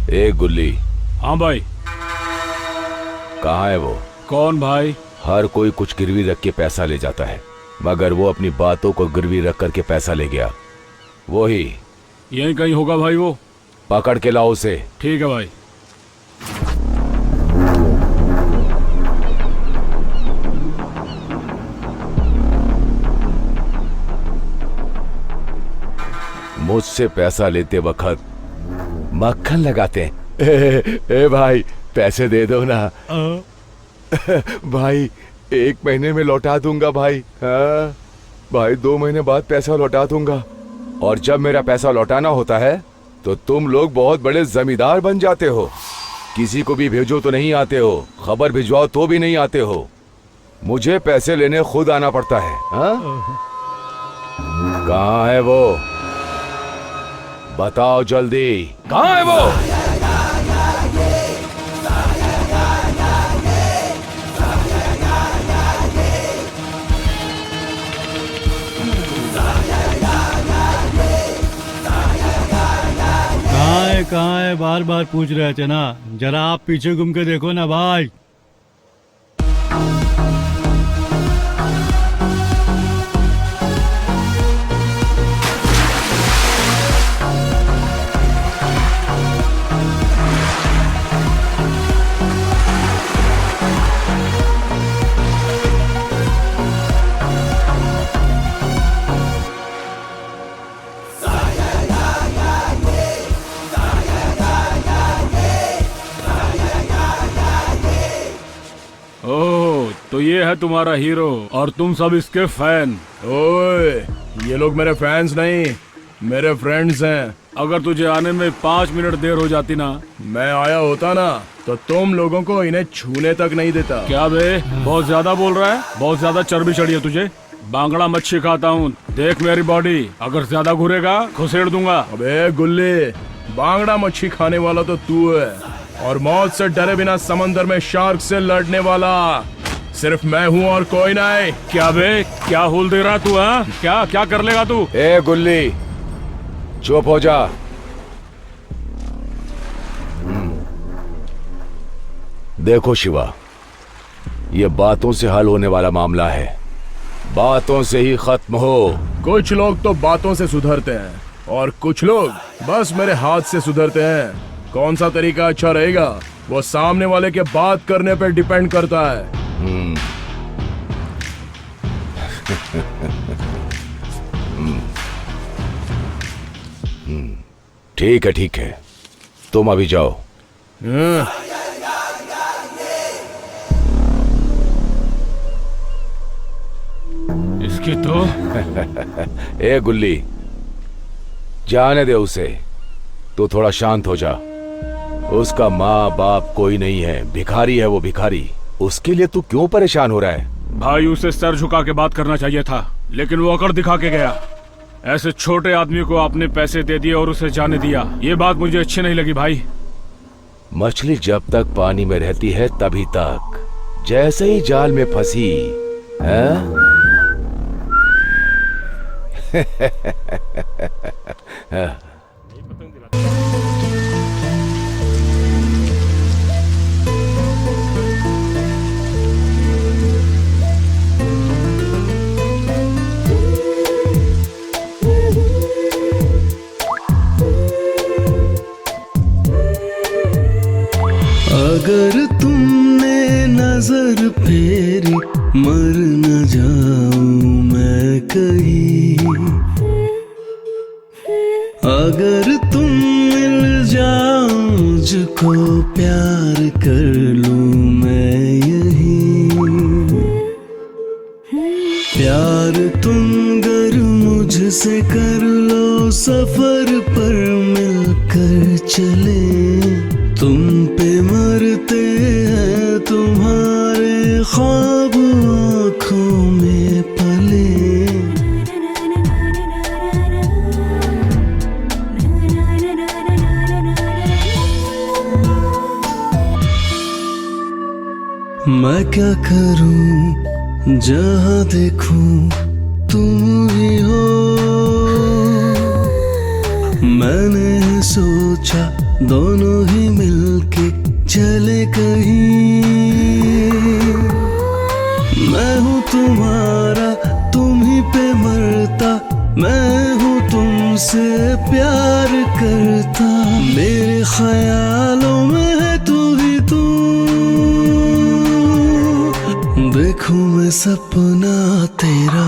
ए गुल्ली। हाँ भाई। कहाँ है वो? कौन भाई? हर कोई कुछ गिरवी रख के पैसा ले जाता है, मगर वो अपनी बातों को गिरवी रख करके पैसा ले गया। वो ही यहीं कहीं होगा भाई। वो पकड़ के लाओ उसे। ठीक है भाई। मुझसे पैसा लेते वक्त मक्खन लगाते हैं। ए भाई, पैसे दे दो ना। भाई 1 महीने में लौटा दूंगा भाई। हाँ भाई, 2 महीने बाद पैसा लौटा दूंगा। और जब मेरा पैसा लौटाना होता है तो तुम लोग बहुत बड़े जमींदार बन जाते हो। किसी को भी भेजो तो नहीं आते हो, खबर भिजवाओ तो भी नहीं आते हो। मुझे पैसे लेने खुद आना पड़ता है। हाँ? कहाँ है वो? बताओ जल्दी, कहाँ है वो? कहाँ है बार बार पूछ रहे थे ना। जरा आप पीछे घूम के देखो ना भाई। ओह, तो ये है तुम्हारा हीरो और तुम सब इसके फैन। ओए, ये लोग मेरे फैंस नहीं, मेरे फ्रेंड्स हैं। अगर तुझे आने में 5 मिनट देर हो जाती ना, मैं आया होता ना तो तुम लोगों को इन्हें छूने तक नहीं देता। क्या बे, बहुत ज्यादा बोल रहा है? बहुत ज्यादा चर्बी चढ़ी है तुझे। बांगड़ा मच्छी खाता हूँ, देख मेरी बॉडी। अगर ज्यादा घुरेगा घुसेड़ दूंगा। अबे गुल्ली, बांगड़ा मच्छी खाने वाला तो तू है, और मौत से डरे बिना समंदर में शार्क से लड़ने वाला सिर्फ मैं हूँ और कोई नहीं। क्या बे, क्या हुल दे रहा तू? हाँ, क्या क्या कर लेगा तू? ए गुल्ली, चुप हो जा। देखो शिवा, ये बातों से हल होने वाला मामला है। बातों से ही खत्म हो। कुछ लोग तो बातों से सुधरते हैं और कुछ लोग बस मेरे हाथ से सुधरते हैं। कौन सा तरीका अच्छा रहेगा वो सामने वाले के बात करने पर डिपेंड करता है। ठीक है ठीक है, तुम अभी जाओ। इसकी तो ए गुल्ली, जाने दे उसे। तू थोड़ा शांत हो जा। उसका माँ बाप कोई नहीं है, भिखारी है वो, भिखारी। उसके लिए तू क्यों परेशान हो रहा है? भाई, उसे सर झुका के बात करना चाहिए था, लेकिन वो अकड़ दिखा के गया। ऐसे छोटे आदमी को आपने पैसे दे दिए और उसे जाने दिया। ये बात मुझे अच्छी नहीं लगी भाई। मछली जब तक पानी में रहती है तभी तक, जैसे ही जाल में फंसी है? अगर तुमने नजर फेरी, मर न जाऊं मैं कहीं। अगर तुम मिल जाओ मुझको, प्यार कर लूं मैं यही। प्यार तुम गर मुझसे कर लो, सफर पर मिलकर चले। तुम पे मरते हैं, तुम्हारे ख्वाब आँखों में पले। मैं क्या करूं, जहां देखूं तुम ही हो। मैंने सोचा दोनों ही मिलके चले कहीं। मैं हूँ तुम्हारा, तुम ही पे मरता, मैं हूँ तुमसे प्यार करता। मेरे ख्यालों में है तू ही तू, देखूं मैं सपना तेरा।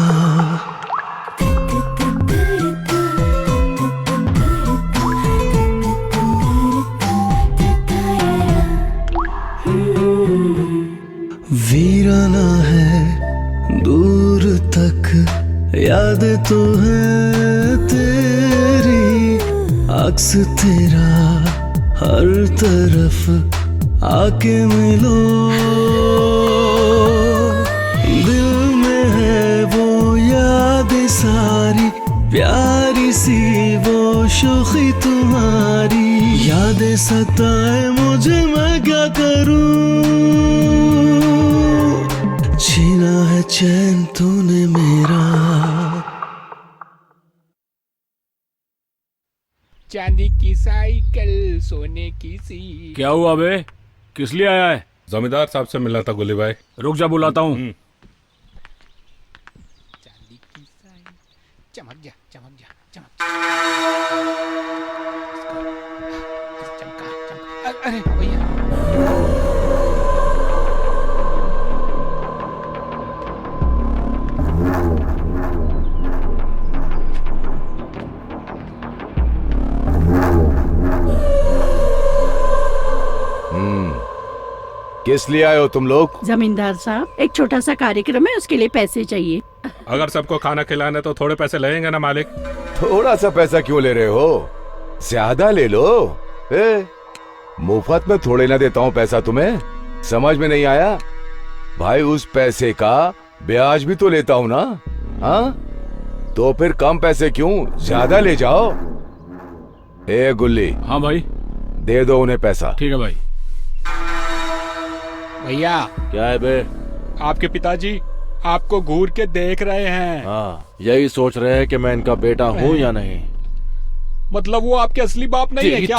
वीराना है दूर तक, याद तो है तेरी, अक्स तेरा हर तरफ आके मिलो। दिल में है वो याद सारी, प्यारी सी वो शोखी तुम्हारी। यादें सताए मुझे, मैं क्या करूं, छीना है चैन तूने मेरा। चांदी की साइकिल, सोने की सी। क्या हुआ बे, किस लिए आया है? जमींदार साहब से मिलना था गुली भाई। रुक जा, बुलाता हूँ। चांदी की साइकिल, चमक जा चमक जा चमक जा। चमका चमका, अरे भैया। किस लिए आए हो तुम लोग? जमींदार साहब, एक छोटा सा कार्यक्रम है, उसके लिए पैसे चाहिए। अगर सबको खाना खिलाने तो थोड़े पैसे लगेंगे ना मालिक। थोड़ा सा पैसा क्यों ले रहे हो, ज्यादा ले लो। मुफ्त में थोड़े ना देता हूँ पैसा तुम्हें, समझ में नहीं आया? भाई उस पैसे का ब्याज भी तो लेता हूँ ना। हाँ तो फिर कम पैसे क्यों, ज्यादा ले जाओ। ए गुल्ली, हाँ भाई, दे दो उन्हें पैसा। ठीक है भाई। भैया, क्या है बे? आपके पिताजी आपको घूर के देख रहे हैं। हाँ, यही सोच रहे हैं कि मैं इनका बेटा हूँ या नहीं। मतलब वो आपके असली बाप नहीं है क्या?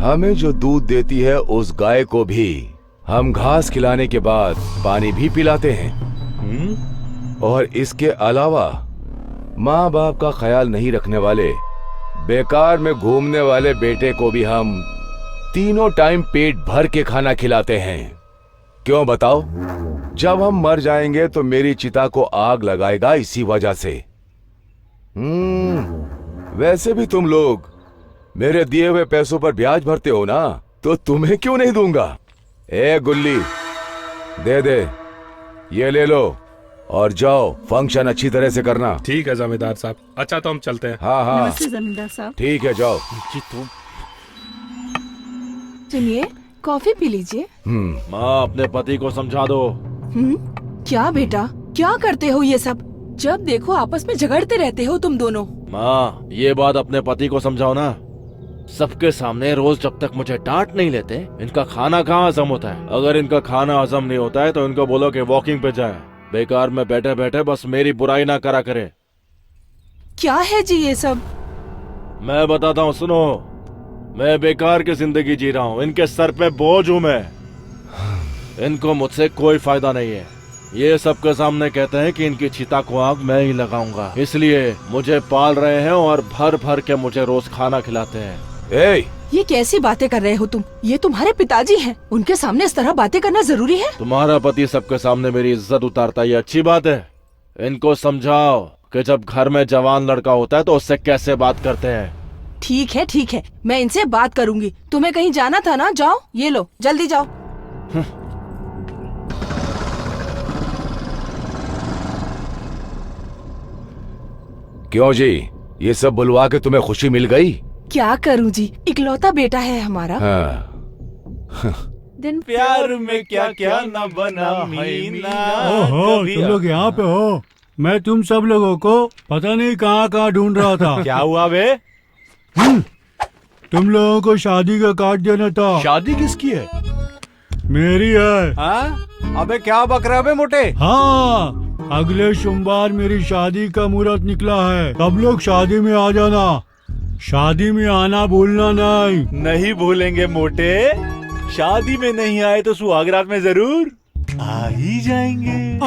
हमें जो दूध देती है उस गाय को भी हम घास खिलाने के बाद पानी भी पिलाते हैं। और इसके अलावा माँ बाप का ख्याल नहीं रखने वाले, बेकार में घूमने वाले बेटे को भी हम तीनों टाइम पेट भर के खाना खिलाते हैं। क्यों बताओ? जब हम मर जाएंगे तो मेरी चिता को आग लगाएगा इसी वजह से। वैसे भी तुम लोग मेरे दिए हुए पैसों पर ब्याज भरते हो ना, तो तुम्हें क्यों नहीं दूंगा। ए गुल्ली, दे दे, ये ले लो और जाओ, फंक्शन अच्छी तरह से करना। ठीक है जमींदार साहब, अच्छा तो हम चलते हैं। हाँ हाँ नमस्ते जमींदार साहब। ठीक है, जाओ। सुनिए, कॉफी पी लीजिए। माँ, अपने पति को समझा दो। क्या बेटा, क्या करते हो ये सब? जब देखो आपस में झगड़ते रहते हो तुम दोनों। माँ, ये बात अपने पति को समझाओ ना। सबके सामने रोज जब तक मुझे डांट नहीं लेते, इनका खाना कहाँ हजम होता है। अगर इनका खाना हजम नहीं होता है तो इनको बोलो कि वॉकिंग पे जाए, बेकार में बैठे बैठे बस मेरी बुराई ना करा करे। क्या है जी ये सब? मैं बताता हूँ, सुनो। मैं बेकार की जिंदगी जी रहा हूँ, इनके सर पे बोझ हूँ मैं। इनको मुझसे कोई फायदा नहीं है। ये सबके सामने कहते हैं कि इनकी चिता को आग मैं ही लगाऊंगा, इसलिए मुझे पाल रहे हैं और भर भर के मुझे रोज खाना खिलाते हैं। ये कैसी बातें कर रहे हो तुम? ये तुम्हारे पिताजी हैं, उनके सामने इस तरह बातें करना जरूरी है? तुम्हारा पति सबके सामने मेरी इज्जत उतारता, ये अच्छी बात है? इनको समझाओ कि जब घर में जवान लड़का होता है तो उससे कैसे बात करते हैं। ठीक है, मैं इनसे बात करूंगी। तुम्हें कहीं जाना था ना, जाओ, ये लो, जल्दी जाओ। क्यों जी, ये सब बुलवा के तुम्हें खुशी मिल गई? क्या करूं जी, इकलौता बेटा है हमारा। हाँ। दिन प्यार में क्या क्या न बना मीना। ओहो, तुम लोग यहाँ पे हो? मैं तुम सब लोगों को पता नहीं कहाँ कहाँ ढूंढ रहा था। क्या हुआ बे? तुम लोगों को शादी का कार्ड देना था। शादी किसकी है? मेरी है। हाँ? अबे क्या बक रहा है बे मोटे? हाँ, अगले सोमवार मेरी शादी का मुहूर्त निकला है, सब लोग शादी में आ जाना। शादी में आना भूलना नहीं। नहीं भूलेंगे मोटे। शादी में नहीं आए तो सुहागरात में जरूर आ ही जाएंगे।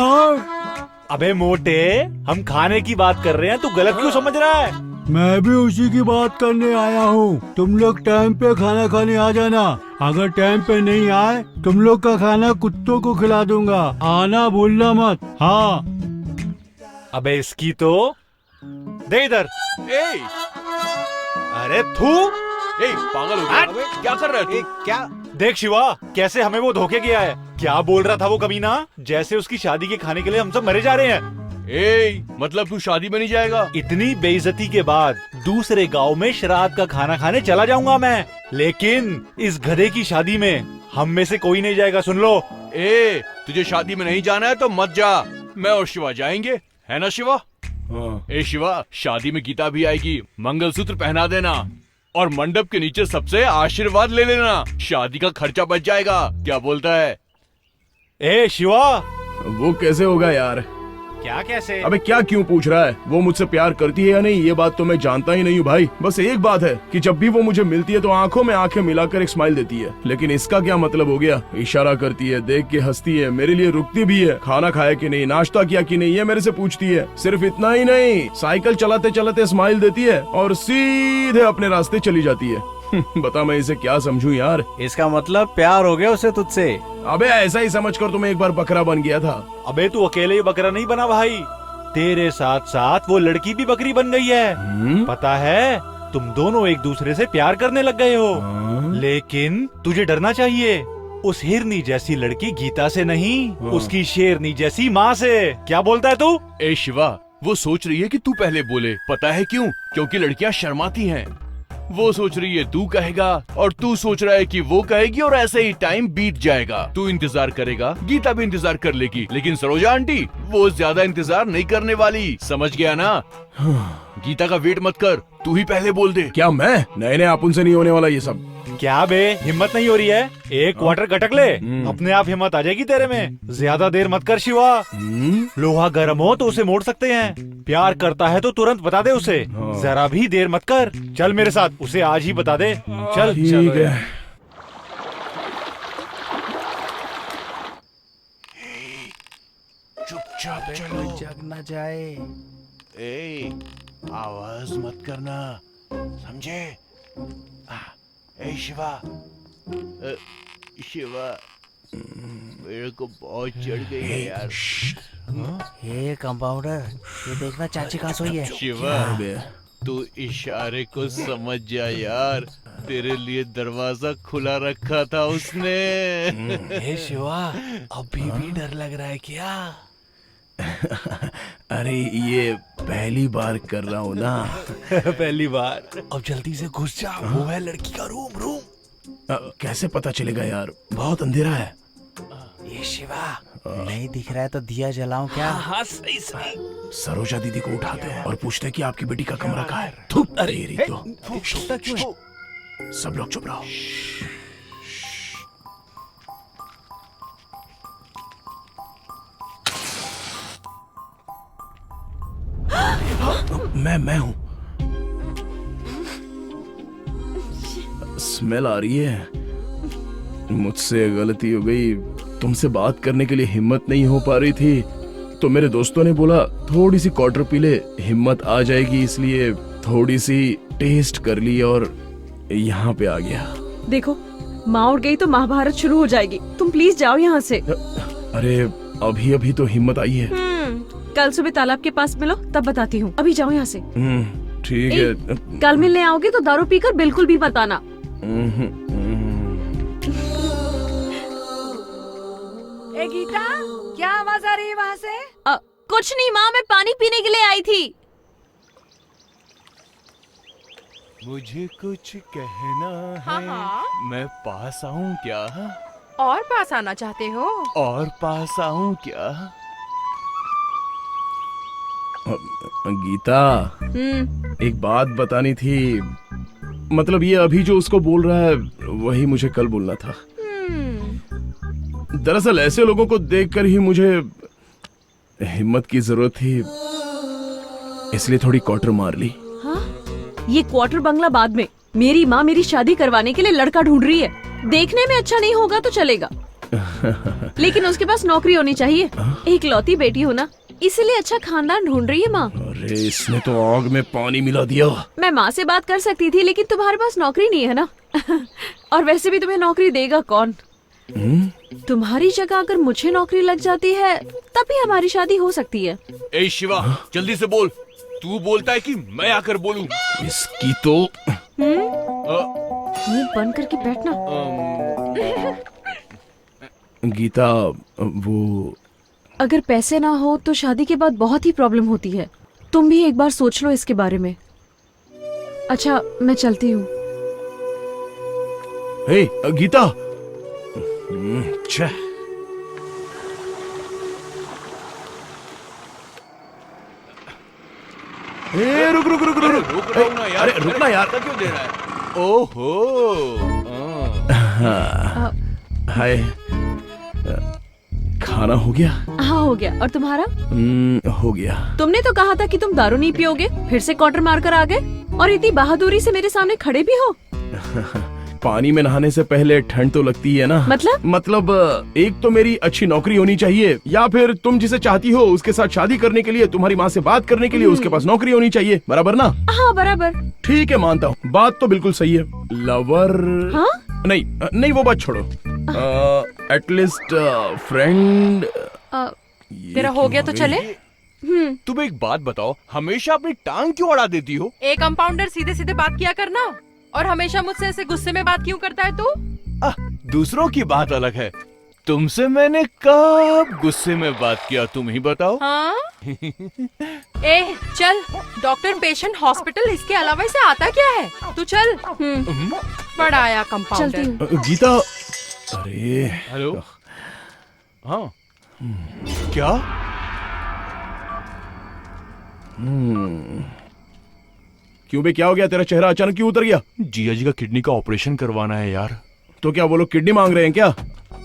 अबे मोटे, हम खाने की बात कर रहे हैं, तू गलत क्यों समझ रहा है? मैं भी उसी की बात करने आया हूँ। तुम लोग टाइम पे खाना खाने आ जाना। अगर टाइम पे नहीं आए, तुम लोग का खाना कुत्तों को खिला दूंगा। आना भूलना मत। हाँ। अबे इसकी तो दे इधर। अरे थू, पागल हो गया? क्या कर रहा है तू? क्या देख शिवा, कैसे हमें वो धोखे गया है। क्या बोल रहा था वो कमीना, जैसे उसकी शादी के खाने के लिए हम सब मरे जा रहे हैं। मतलब तू शादी में नहीं जाएगा? इतनी बेइज्जती के बाद दूसरे गांव में श्राद्ध का खाना खाने चला जाऊंगा मैं, लेकिन इस गधे की शादी में हम में से कोई नहीं जाएगा। सुन लो, तुझे शादी में नहीं जाना है तो मत जा। मैं और शिवा जाएंगे, है ना शिवा? शिवा, शादी में गीता भी आएगी। मंगलसूत्र पहना देना और मंडप के नीचे सबसे आशीर्वाद ले लेना। शादी का खर्चा बच जाएगा। क्या बोलता है? शिवा, वो कैसे होगा यार? क्या कैसे? अबे क्या क्यों पूछ रहा है? वो मुझसे प्यार करती है या नहीं, ये बात तो मैं जानता ही नहीं हूँ भाई। बस एक बात है कि जब भी वो मुझे मिलती है तो आंखों में आंखें मिलाकर एक स्माइल देती है। लेकिन इसका क्या मतलब हो गया? इशारा करती है, देख के हंसती है, मेरे लिए रुकती भी है, खाना खाया कि नहीं, नाश्ता किया कि नहीं, ये मेरे से पूछती है। सिर्फ इतना ही नहीं, साइकिल चलाते चलाते स्माइल देती है और सीधे अपने रास्ते चली जाती है। बता मैं इसे क्या समझूं यार? इसका मतलब प्यार हो गया उसे तुझसे? अबे ऐसा ही समझ कर तो मैं एक बार बकरा बन गया था। अबे तू अकेले ही बकरा नहीं बना भाई, तेरे साथ साथ वो लड़की भी बकरी बन गई है। पता है, तुम दोनों एक दूसरे से प्यार करने लग गए हो। लेकिन तुझे डरना चाहिए, उस हिरनी जैसी लड़की गीता से नहीं, उसकी शेरनी जैसी माँ से। क्या बोलता है तू? शिवा, वो सोच रही है कि तू पहले बोले। पता है क्यों? क्योंकि लड़कियां शर्माती हैं। वो सोच रही है तू कहेगा और तू सोच रहा है कि वो कहेगी और ऐसे ही टाइम बीत जाएगा। तू इंतजार करेगा, गीता भी इंतजार कर लेगी, लेकिन सरोजा आंटी वो ज्यादा इंतजार नहीं करने वाली। समझ गया ना? गीता का वेट मत कर, तू ही पहले बोल दे। क्या मैं? नहीं नहीं, आप उनसे नहीं होने वाला ये सब। क्या बे, हिम्मत नहीं हो रही है? एक क्वार्टर गटक ले, अपने आप हिम्मत आ जाएगी तेरे में। ज्यादा देर मत कर शिवा। लोहा गर्म हो तो उसे मोड़ सकते हैं। प्यार करता है तो तुरंत बता दे उसे, जरा भी देर मत कर। चल मेरे साथ, उसे आज ही बता दे। चल ठीक है। चुपचाप चलो, जग न जाए। आवाज मत करना, समझे? शिवा, शिवा, मेरे को बहुत चढ़ गई है यार। हे कंपाउंडर, ये देखना चाची कहाँ सोई है। शिवा, तू इशारे को समझ जा यार, तेरे लिए दरवाजा खुला रखा था उसने। हे शिवा, अभी भी डर लग रहा है क्या? अरे ये पहली बार कर रहा हूँ ना। पहली बार? अब जल्दी से घुस जा, वो है लड़की का रूम। कैसे पता चलेगा यार? बहुत अंधेरा है। ये शिवा, नहीं दिख रहा है तो दिया जलाऊं क्या? हाँ सही सही। सरोजा दीदी को उठाते हैं और पूछते हैं कि आपकी बेटी का कमरा कहाँ है। अरे तो सब लोग चुप रहो। मैं हूँ। स्मेल आ रही है। मुझसे गलती हो गई। तुमसे बात करने के लिए हिम्मत नहीं हो पा रही थी, तो मेरे दोस्तों ने बोला थोड़ी सी क्वार्टर पी ले, हिम्मत आ जाएगी, इसलिए थोड़ी सी टेस्ट कर ली और यहाँ पे आ गया। देखो, माँ उठ गई तो महाभारत शुरू हो जाएगी। तुम प्लीज जाओ यहाँ से। अरे अभी अभी तो हिम्मत आई है। कल सुबह तालाब के पास मिलो, तब बताती हूँ। अभी जाओ यहाँ से। ठीक है। कल मिलने आओगे तो दारू पीकर बिल्कुल भी मत आना। ए गीता, क्या आवाज आ रही है वहाँ से? कुछ नहीं माँ, मैं पानी पीने के लिए आई थी। मुझे कुछ कहना है। मैं पास आऊँ क्या? और पास आना चाहते हो? और पास आऊँ क्या? गीता, एक बात बतानी थी। मतलब ये अभी जो उसको बोल रहा है वही मुझे कल बोलना था। दरअसल ऐसे लोगों को देखकर ही मुझे हिम्मत की जरूरत थी, इसलिए थोड़ी क्वार्टर मार ली। ये क्वार्टर बंगला बाद में। मेरी माँ मेरी शादी करवाने के लिए लड़का ढूंढ रही है। देखने में अच्छा नहीं होगा तो चलेगा, लेकिन उसके पास नौकरी होनी चाहिए। एक लौती बेटी हो ना, इसीलिए अच्छा खानदान ढूंढ रही है माँ। अरे इसने तो आग में पानी मिला दिया। मैं माँ से बात कर सकती थी, लेकिन तुम्हारे पास नौकरी नहीं है ना। और वैसे भी तुम्हें नौकरी देगा कौन? तुम्हारी जगह अगर मुझे नौकरी लग जाती है तभी हमारी शादी हो सकती है। ए शिवा, जल्दी से बोल। तू बोलता है कि मैं आकर बोलूं? इसकी तो मुंह बंद करके बैठना। गीता, वो अगर पैसे ना हो तो शादी के बाद बहुत ही प्रॉब्लम होती है। तुम भी एक बार सोच लो इसके बारे में। अच्छा, मैं चलती हूँ। हे गीता। छह। ए, रुक रुक रुक रुक रुक रुक रहा हूं ना यार। अरे रुकना यार। क्यों दे रहा है? ओहो। हाय, खाना हो गया? हाँ हो गया। और तुम्हारा? हो गया। तुमने तो कहा था कि तुम दारू नहीं पियोगे, फिर से क्वार्टर मार कर आ गए और इतनी बहादुरी से मेरे सामने खड़े भी हो। पानी में नहाने से पहले ठंड तो लगती है ना। मतलब एक तो मेरी अच्छी नौकरी होनी चाहिए, या फिर तुम जिसे चाहती हो उसके साथ शादी करने के लिए, तुम्हारी माँ से बात करने के लिए उसके पास नौकरी होनी चाहिए। बराबर ना? हाँ बराबर। ठीक है, मानता हूँ, बात तो बिल्कुल सही है। लवर? हाँ? नहीं वो बात छोड़ो। At least friend. तेरा हो गया तो चले। तुम एक बात बताओ, हमेशा अपनी टांग क्यों अड़ा देती हो? एक कंपाउंडर सीधे सीधे बात किया करना, और हमेशा मुझसे ऐसे गुस्से में बात क्यों करता है तू? दूसरों की बात अलग है, तुमसे मैंने कब गुस्से में बात किया, तुम ही बताओ। हाँ? ए चल, डॉक्टर पेशेंट हॉस्पिटल, इसके अलावा इसे आता क्या है? तू चल। बड़ा आया कंपाउंडर। गीता। अरे हेलो। हाँ क्या? क्यों बे, क्या हो गया? तेरा चेहरा अचानक क्यों उतर गया? जिया जी का किडनी का ऑपरेशन करवाना है यार। तो क्या वो लोग किडनी मांग रहे हैं क्या?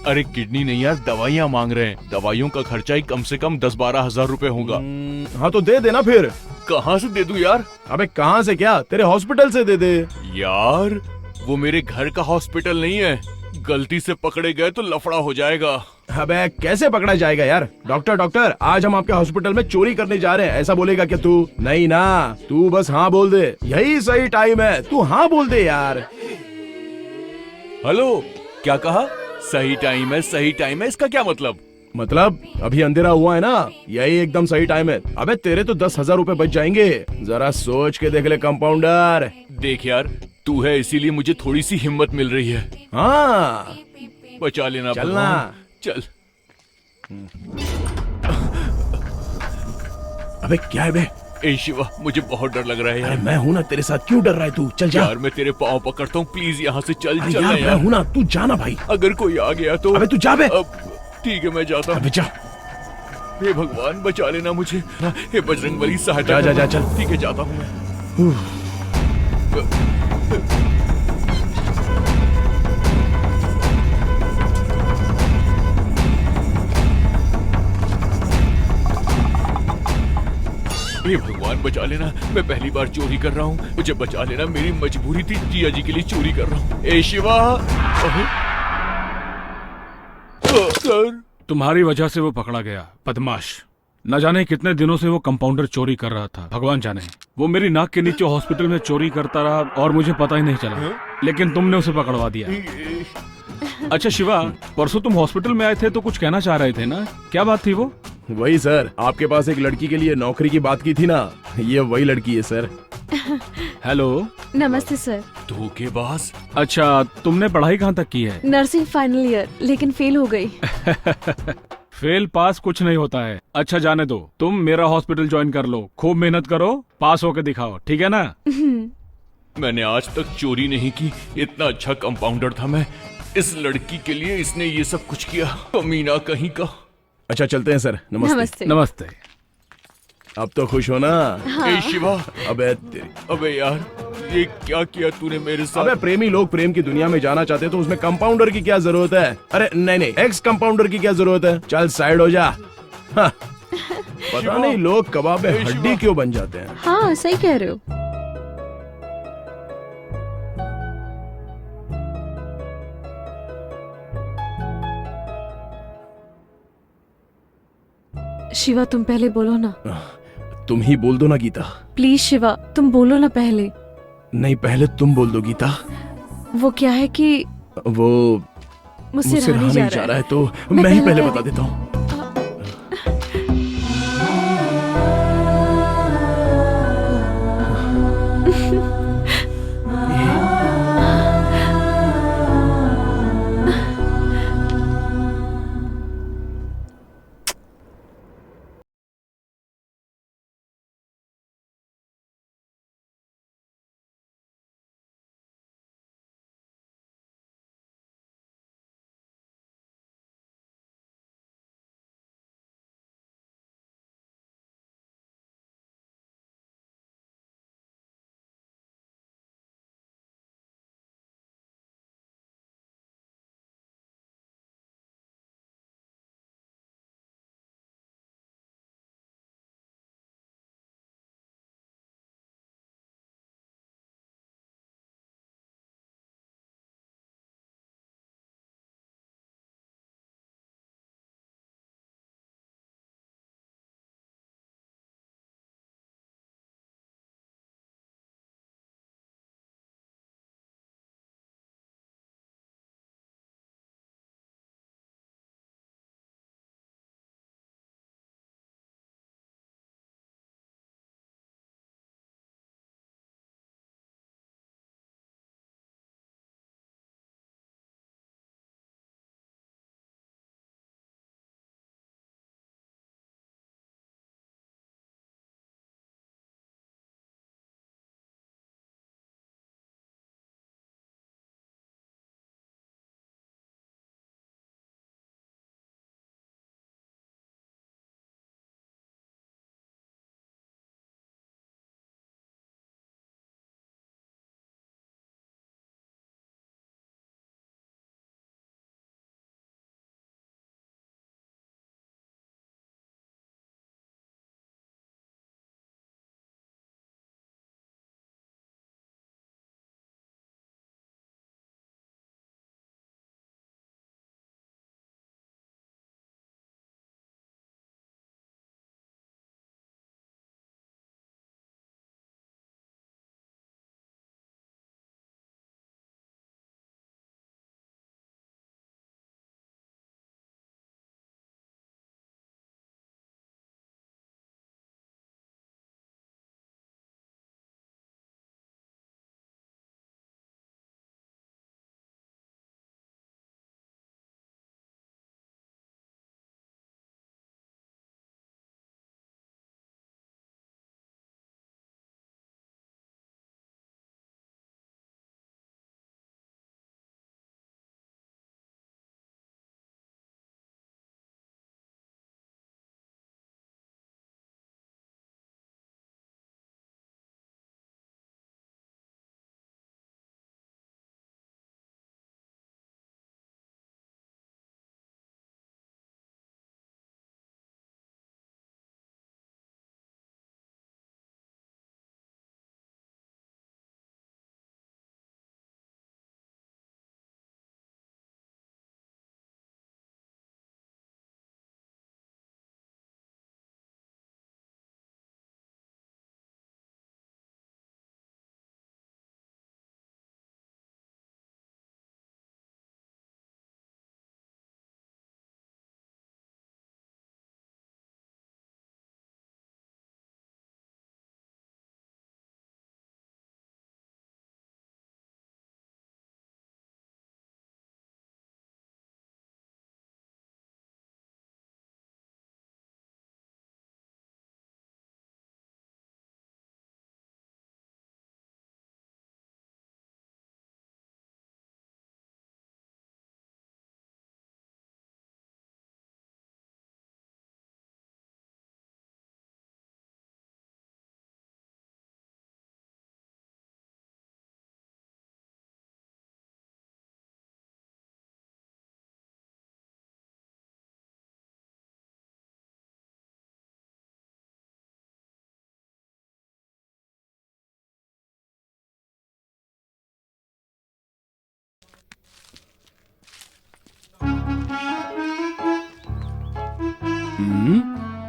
अरे किडनी नहीं यार, दवाइयाँ मांग रहे हैं। दवाइयों का खर्चा ही कम से कम 10-12 हजार रुपए होगा। हाँ तो दे देना फिर। कहाँ से दे दूं यार? अबे कहाँ से क्या, तेरे हॉस्पिटल से दे दे। यार वो मेरे घर का हॉस्पिटल नहीं है, गलती से पकड़े गए तो लफड़ा हो जाएगा। अबे कैसे पकड़ा जाएगा यार? डॉक्टर आज हम आपके हॉस्पिटल में चोरी करने जा रहे हैं, ऐसा बोलेगा क्या तू? नहीं ना, तू बस हाँ बोल दे, यही सही टाइम है, तू हाँ बोल दे यार। हेलो, क्या कहा? सही टाइम है, सही टाइम है, इसका क्या मतलब? मतलब अभी अंधेरा हुआ है ना, यही एकदम सही टाइम है। अबे तेरे तो 10,000 रुपए बच जाएंगे, जरा सोच के देख ले कंपाउंडर। देख यार, तू है इसीलिए मुझे थोड़ी सी हिम्मत मिल रही है। हाँ बचा लेना। चलना। चल। अबे क्या है बे? ए शिवा, मुझे बहुत डर लग रहा है यार। अरे मैं हूँ ना तेरे साथ, क्यों डर रहा है तू? चल जा यार, मैं तेरे पाँव पकड़ता हूँ, प्लीज यहाँ से चल। अरे चल यार, यार। मैं हूँ ना, तू जाना भाई। अगर कोई आ गया तो? अबे तू जा बे। ठीक है, मैं जाता हूँ। अबे जा। हे भगवान, बचा लेना मुझे। हे बजरंगबली, सहायता। जा चल। ठीक है, जाता हूँ मैं। हे भगवान, बचा लेना, मैं पहली बार चोरी कर रहा हूँ, मुझे बचा लेना, मेरी मजबूरी थी, जिया जी के लिए चोरी कर रहा हूँ। ए शिवा। सर, तुम्हारी वजह से वो पकड़ा गया, बदमाश। न जाने कितने दिनों से वो कंपाउंडर चोरी कर रहा था, भगवान जाने। वो मेरी नाक के नीचे हॉस्पिटल में चोरी करता रहा और मुझे पता ही नहीं चला, लेकिन तुमने उसे पकड़वा दिया। अच्छा शिवा, परसों तुम हॉस्पिटल में आए थे तो कुछ कहना चाह रहे थे ना, क्या बात थी वो? वही सर, आपके पास एक लड़की के लिए नौकरी की बात की थी ना, ये वही लड़की है सर। हेलो। नमस्ते सर। धोखेबाज। अच्छा, तुमने पढ़ाई कहाँ तक की है? नर्सिंग फाइनल ईयर, लेकिन फेल हो गई। फेल पास कुछ नहीं होता है। अच्छा जाने दो, तुम मेरा हॉस्पिटल ज्वाइन कर लो, खूब मेहनत करो, पास होके दिखाओ, ठीक है ना? मैंने आज तक चोरी नहीं की, इतना अच्छा कंपाउंडर था मैं। इस लड़की के लिए इसने ये सब कुछ किया, कमीना कहीं का। अच्छा चलते हैं सर, नमस्ते। नमस्ते। अब तो खुश हो ना? हाँ। ए शिवा। अबे यार, ये क्या किया तूने मेरे साथ? अबे प्रेमी लोग प्रेम की दुनिया में जाना चाहते तो उसमें कंपाउंडर की क्या जरूरत है? अरे नहीं, एक्स कंपाउंडर की क्या जरूरत है? चल साइड हो जा। हाँ। पता नहीं लोग कबाब में हड्डी क्यों बन जाते हैं। हाँ सही कह रहे हो। शिवा तुम पहले बोलो ना। तुम ही बोल दो ना गीता। प्लीज शिवा तुम बोलो ना पहले। नहीं, पहले तुम बोल दो गीता। वो क्या है कि वो मुझसे मुझसे रहा रहा नहीं जा रहा है, तो मैं ही पहले बता देता हूँ।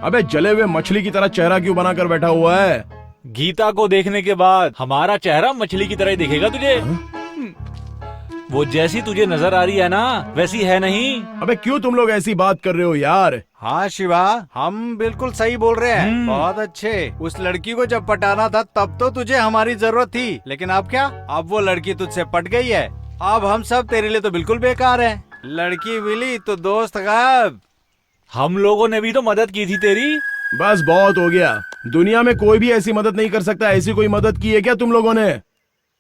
अबे जले हुए मछली की तरह चेहरा क्यों बनाकर बैठा हुआ है? गीता को देखने के बाद हमारा चेहरा मछली की तरह ही दिखेगा तुझे। वो जैसी तुझे नजर आ रही है ना वैसी है नहीं। अबे क्यों तुम लोग ऐसी बात कर रहे हो यार? हाँ शिवा, हम बिल्कुल सही बोल रहे हैं। बहुत अच्छे। उस लड़की को जब पटाना था तब तो तुझे हमारी जरूरत थी, लेकिन अब क्या? अब वो लड़की तुझसे पट गई है। अब हम सब तेरे लिए तो बिल्कुल बेकार हैं। लड़की मिली तो दोस्त गायब। हम लोगों ने भी तो मदद की थी तेरी। बस बहुत हो गया। दुनिया में कोई भी ऐसी मदद नहीं कर सकता। ऐसी कोई मदद की है क्या तुम लोगों ने?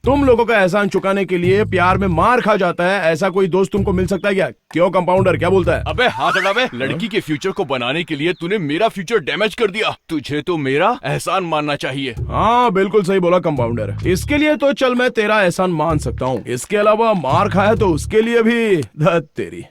तुम लोगों का एहसान चुकाने के लिए प्यार में मार खा जाता है, ऐसा कोई दोस्त तुमको मिल सकता है क्या? क्यों कंपाउंडर, क्या बोलता है? अबे हाथ हटा बे। लड़की के फ्यूचर को बनाने के लिए तूने मेरा फ्यूचर डैमेज कर दिया। तुझे तो मेरा एहसान मानना चाहिए। हाँ बिल्कुल सही बोला कंपाउंडर। इसके लिए तो चल मैं तेरा एहसान मान सकता हूँ, इसके अलावा मार खाया तो उसके लिए भी धत तेरी।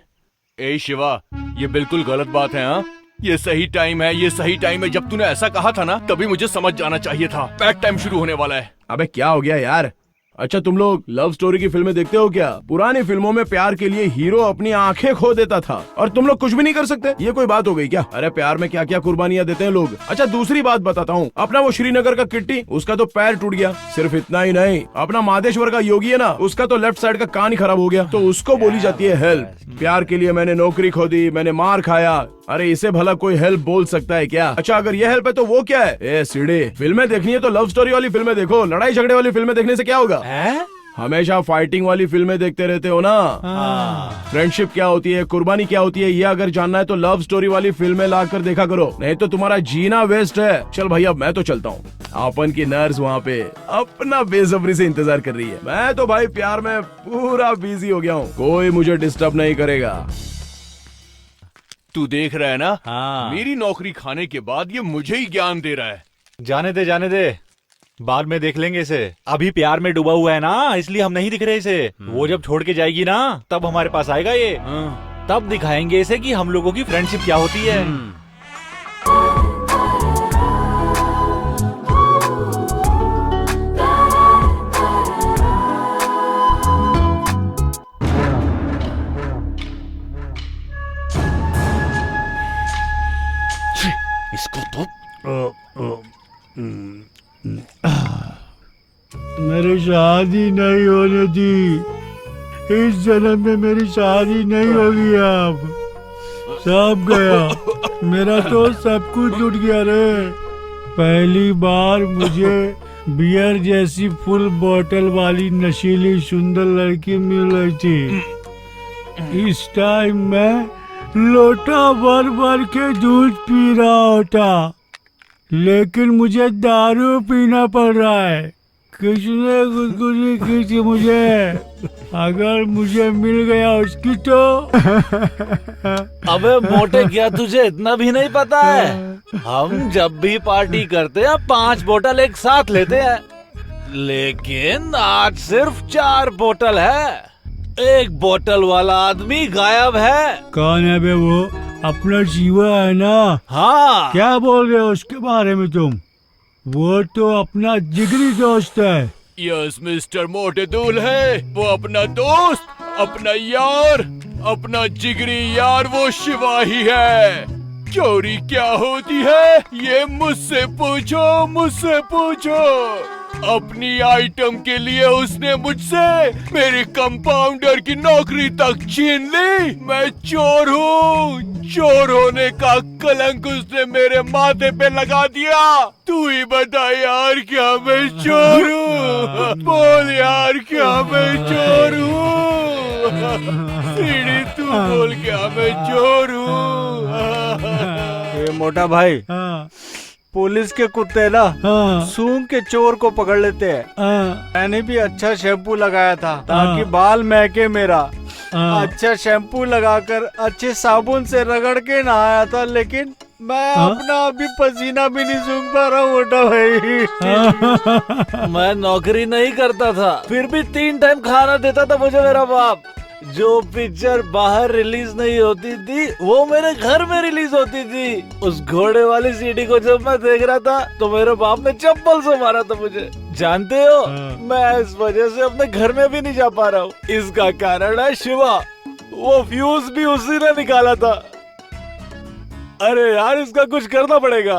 ए शिवा, ये बिल्कुल गलत बात है। हाँ, ये सही टाइम है, ये सही टाइम है। जब तूने ऐसा कहा था ना तभी मुझे समझ जाना चाहिए था। बैड टाइम शुरू होने वाला है। अबे क्या हो गया यार? अच्छा तुम लोग लव स्टोरी की फिल्में देखते हो क्या? पुरानी फिल्मों में प्यार के लिए हीरो अपनी आंखें खो देता था और तुम लोग कुछ भी नहीं कर सकते? ये कोई बात हो गई क्या? अरे प्यार में क्या क्या कुर्बानियां देते हैं लोग। अच्छा दूसरी बात बताता हूँ, अपना वो श्रीनगर का किट्टी, उसका तो पैर टूट गया। सिर्फ इतना ही नहीं, अपना मादेश्वर का योगी है ना, उसका तो लेफ्ट साइड का कान ही खराब हो गया। तो उसको बोली जाती है हेल्प। प्यार के लिए मैंने नौकरी खो दी, मैंने मार खाया। अरे इसे भला कोई हेल्प बोल सकता है क्या? अच्छा अगर ये हेल्प है तो वो क्या है? ए सीढ़ी, फिल्में देखनी है तो लव स्टोरी वाली फिल्में देखो। लड़ाई झगड़े वाली फिल्में देखने से क्या होगा? हमेशा फाइटिंग वाली फिल्में देखते रहते हो ना। फ्रेंडशिप क्या होती है, कुर्बानी क्या होती है, ये अगर जानना है तो लव स्टोरी वाली फिल्में लाकर देखा करो, नहीं तो तुम्हारा जीना वेस्ट है। चल भाई अब मैं तो चलता हूँ। अपन की नर्स वहाँ पे अपना बेसब्री से इंतजार कर रही है। मैं तो भाई प्यार में पूरा बिजी हो गया हूँ, कोई मुझे डिस्टर्ब नहीं करेगा। तू देख रहा है ना? हाँ। मेरी नौकरी खाने के बाद ये मुझे ही ज्ञान दे रहा है। जाने दे जाने दे, बाद में देख लेंगे इसे। अभी प्यार में डूबा हुआ है ना, इसलिए हम नहीं दिख रहे इसे। वो जब छोड़ के जाएगी ना तब हमारे पास आएगा ये। तब दिखाएंगे इसे कि हम लोगों की फ्रेंडशिप क्या होती है। इसको तो मेरी शादी नहीं होने दी। इस जन्म में मेरी शादी नहीं होगी। अब सब गया, मेरा तो सब कुछ लूट गया रे। पहली बार मुझे बियर जैसी फुल बोतल वाली नशीली सुंदर लड़की मिल रही थी। इस टाइम मैं लोटा भर भर के दूध पी रहा होता, लेकिन मुझे दारू पीना पड़ रहा है। किसने गुदगुदी की थी मुझे? अगर मुझे मिल गया उसकी तो अबे मोटे, क्या तुझे इतना भी नहीं पता है? हम जब भी पार्टी करते हैं 5 बोतल एक साथ लेते हैं, लेकिन आज सिर्फ 4 बोतल है। 1 बोतल वाला आदमी गायब है। कौन है बे वो? अपना जीवा है ना? हाँ। क्या बोल रहे हो उसके बारे में तुम? वो तो अपना जिगरी दोस्त है। यस मिस्टर मोटे दूल है, वो अपना दोस्त, अपना यार, अपना जिगरी यार, वो शिवा ही है। चोरी क्या होती है ये मुझसे पूछो, मुझसे पूछो। अपनी आइटम के लिए उसने मुझसे मेरी कंपाउंडर की नौकरी तक छीन ली। मैं चोर हूँ, चोर होने का कलंक उसने मेरे माथे पे लगा दिया। तू ही बता यार, क्या मैं चोर हूँ? बोल यार, क्या मैं चोर हूँ? सीढ़ी तू बोल, क्या मैं चोर हूँ? ये मोटा भाई, पुलिस के कुत्ते ना सूंघ के चोर को पकड़ लेते हैं। मैंने भी अच्छा शैम्पू लगाया था ताकि बाल महके मेरा। अच्छा शैम्पू लगाकर अच्छे साबुन से रगड़ के नहाया था, लेकिन मैं अपना अभी पसीना भी नहीं सूंघ पा रहा हूँ मोटा भाई। मैं नौकरी नहीं करता था, फिर भी 3 टाइम खाना देता था मुझे मेरा बाप। जो पिक्चर बाहर रिलीज नहीं होती थी वो मेरे घर में रिलीज होती थी। उस घोड़े वाली सीडी को जब मैं देख रहा था तो मेरे बाप ने चप्पल से मारा था मुझे। जानते हो, मैं इस वजह से अपने घर में भी नहीं जा पा रहा हूँ। इसका कारण है शिवा। वो फ्यूज भी उसी ने निकाला था। अरे यार इसका कुछ करना पड़ेगा।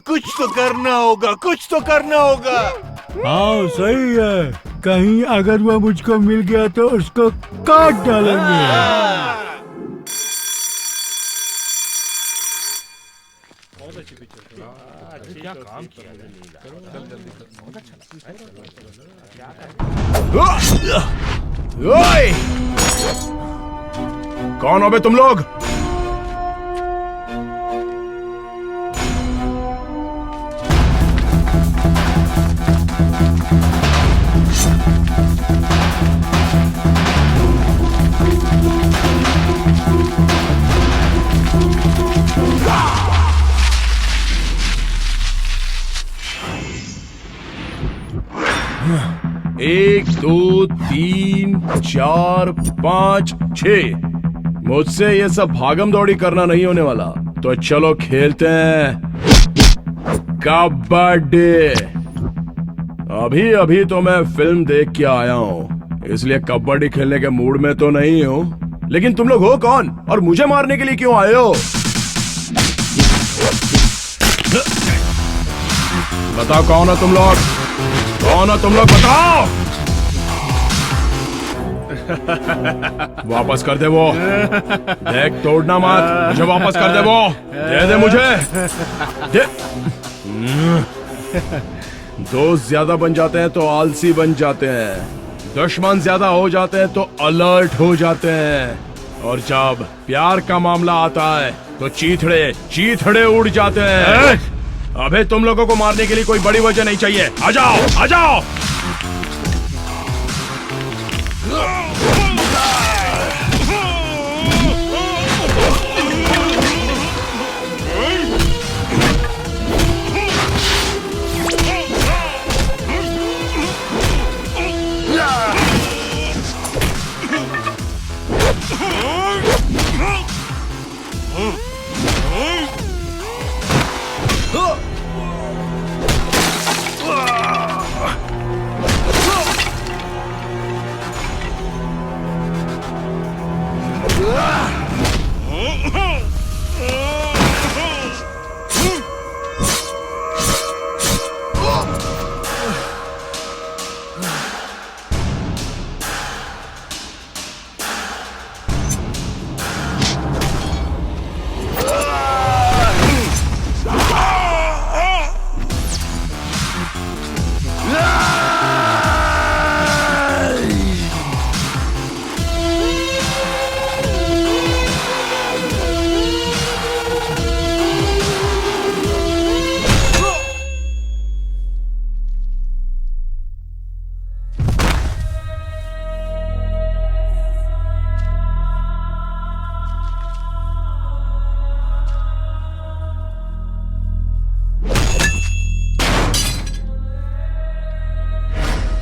कुछ तो करना होगा, कुछ तो करना होगा। हाँ सही है, कहीं अगर वो मुझको मिल गया तो उसको काट डालेंगे। ओए! कौन हो बे तुम लोग? एक, दो, तीन, चार, पाँच, 6। मुझसे ये सब भागम दौड़ी करना नहीं होने वाला, तो चलो खेलते हैं कबड्डी। अभी अभी तो मैं फिल्म देख के आया हूँ, इसलिए कबड्डी खेलने के मूड में तो नहीं हूँ। लेकिन तुम लोग हो कौन और मुझे मारने के लिए क्यों आए हो? बताओ कौन हो तुम लोग? कौन हो तुम लोग, बताओ। वापस कर दे वो। देख तोड़ना मत, मुझे वापस कर दे वो। दे दे मुझे, दे। दोस्त ज्यादा बन जाते हैं तो आलसी बन जाते हैं, दुश्मन ज्यादा हो जाते हैं तो अलर्ट हो जाते हैं, और जब प्यार का मामला आता है तो चीथड़े चीथड़े उड़ जाते हैं। अबे तुम लोगों को मारने के लिए कोई बड़ी वजह नहीं चाहिए। आ जाओ, आ जाओ।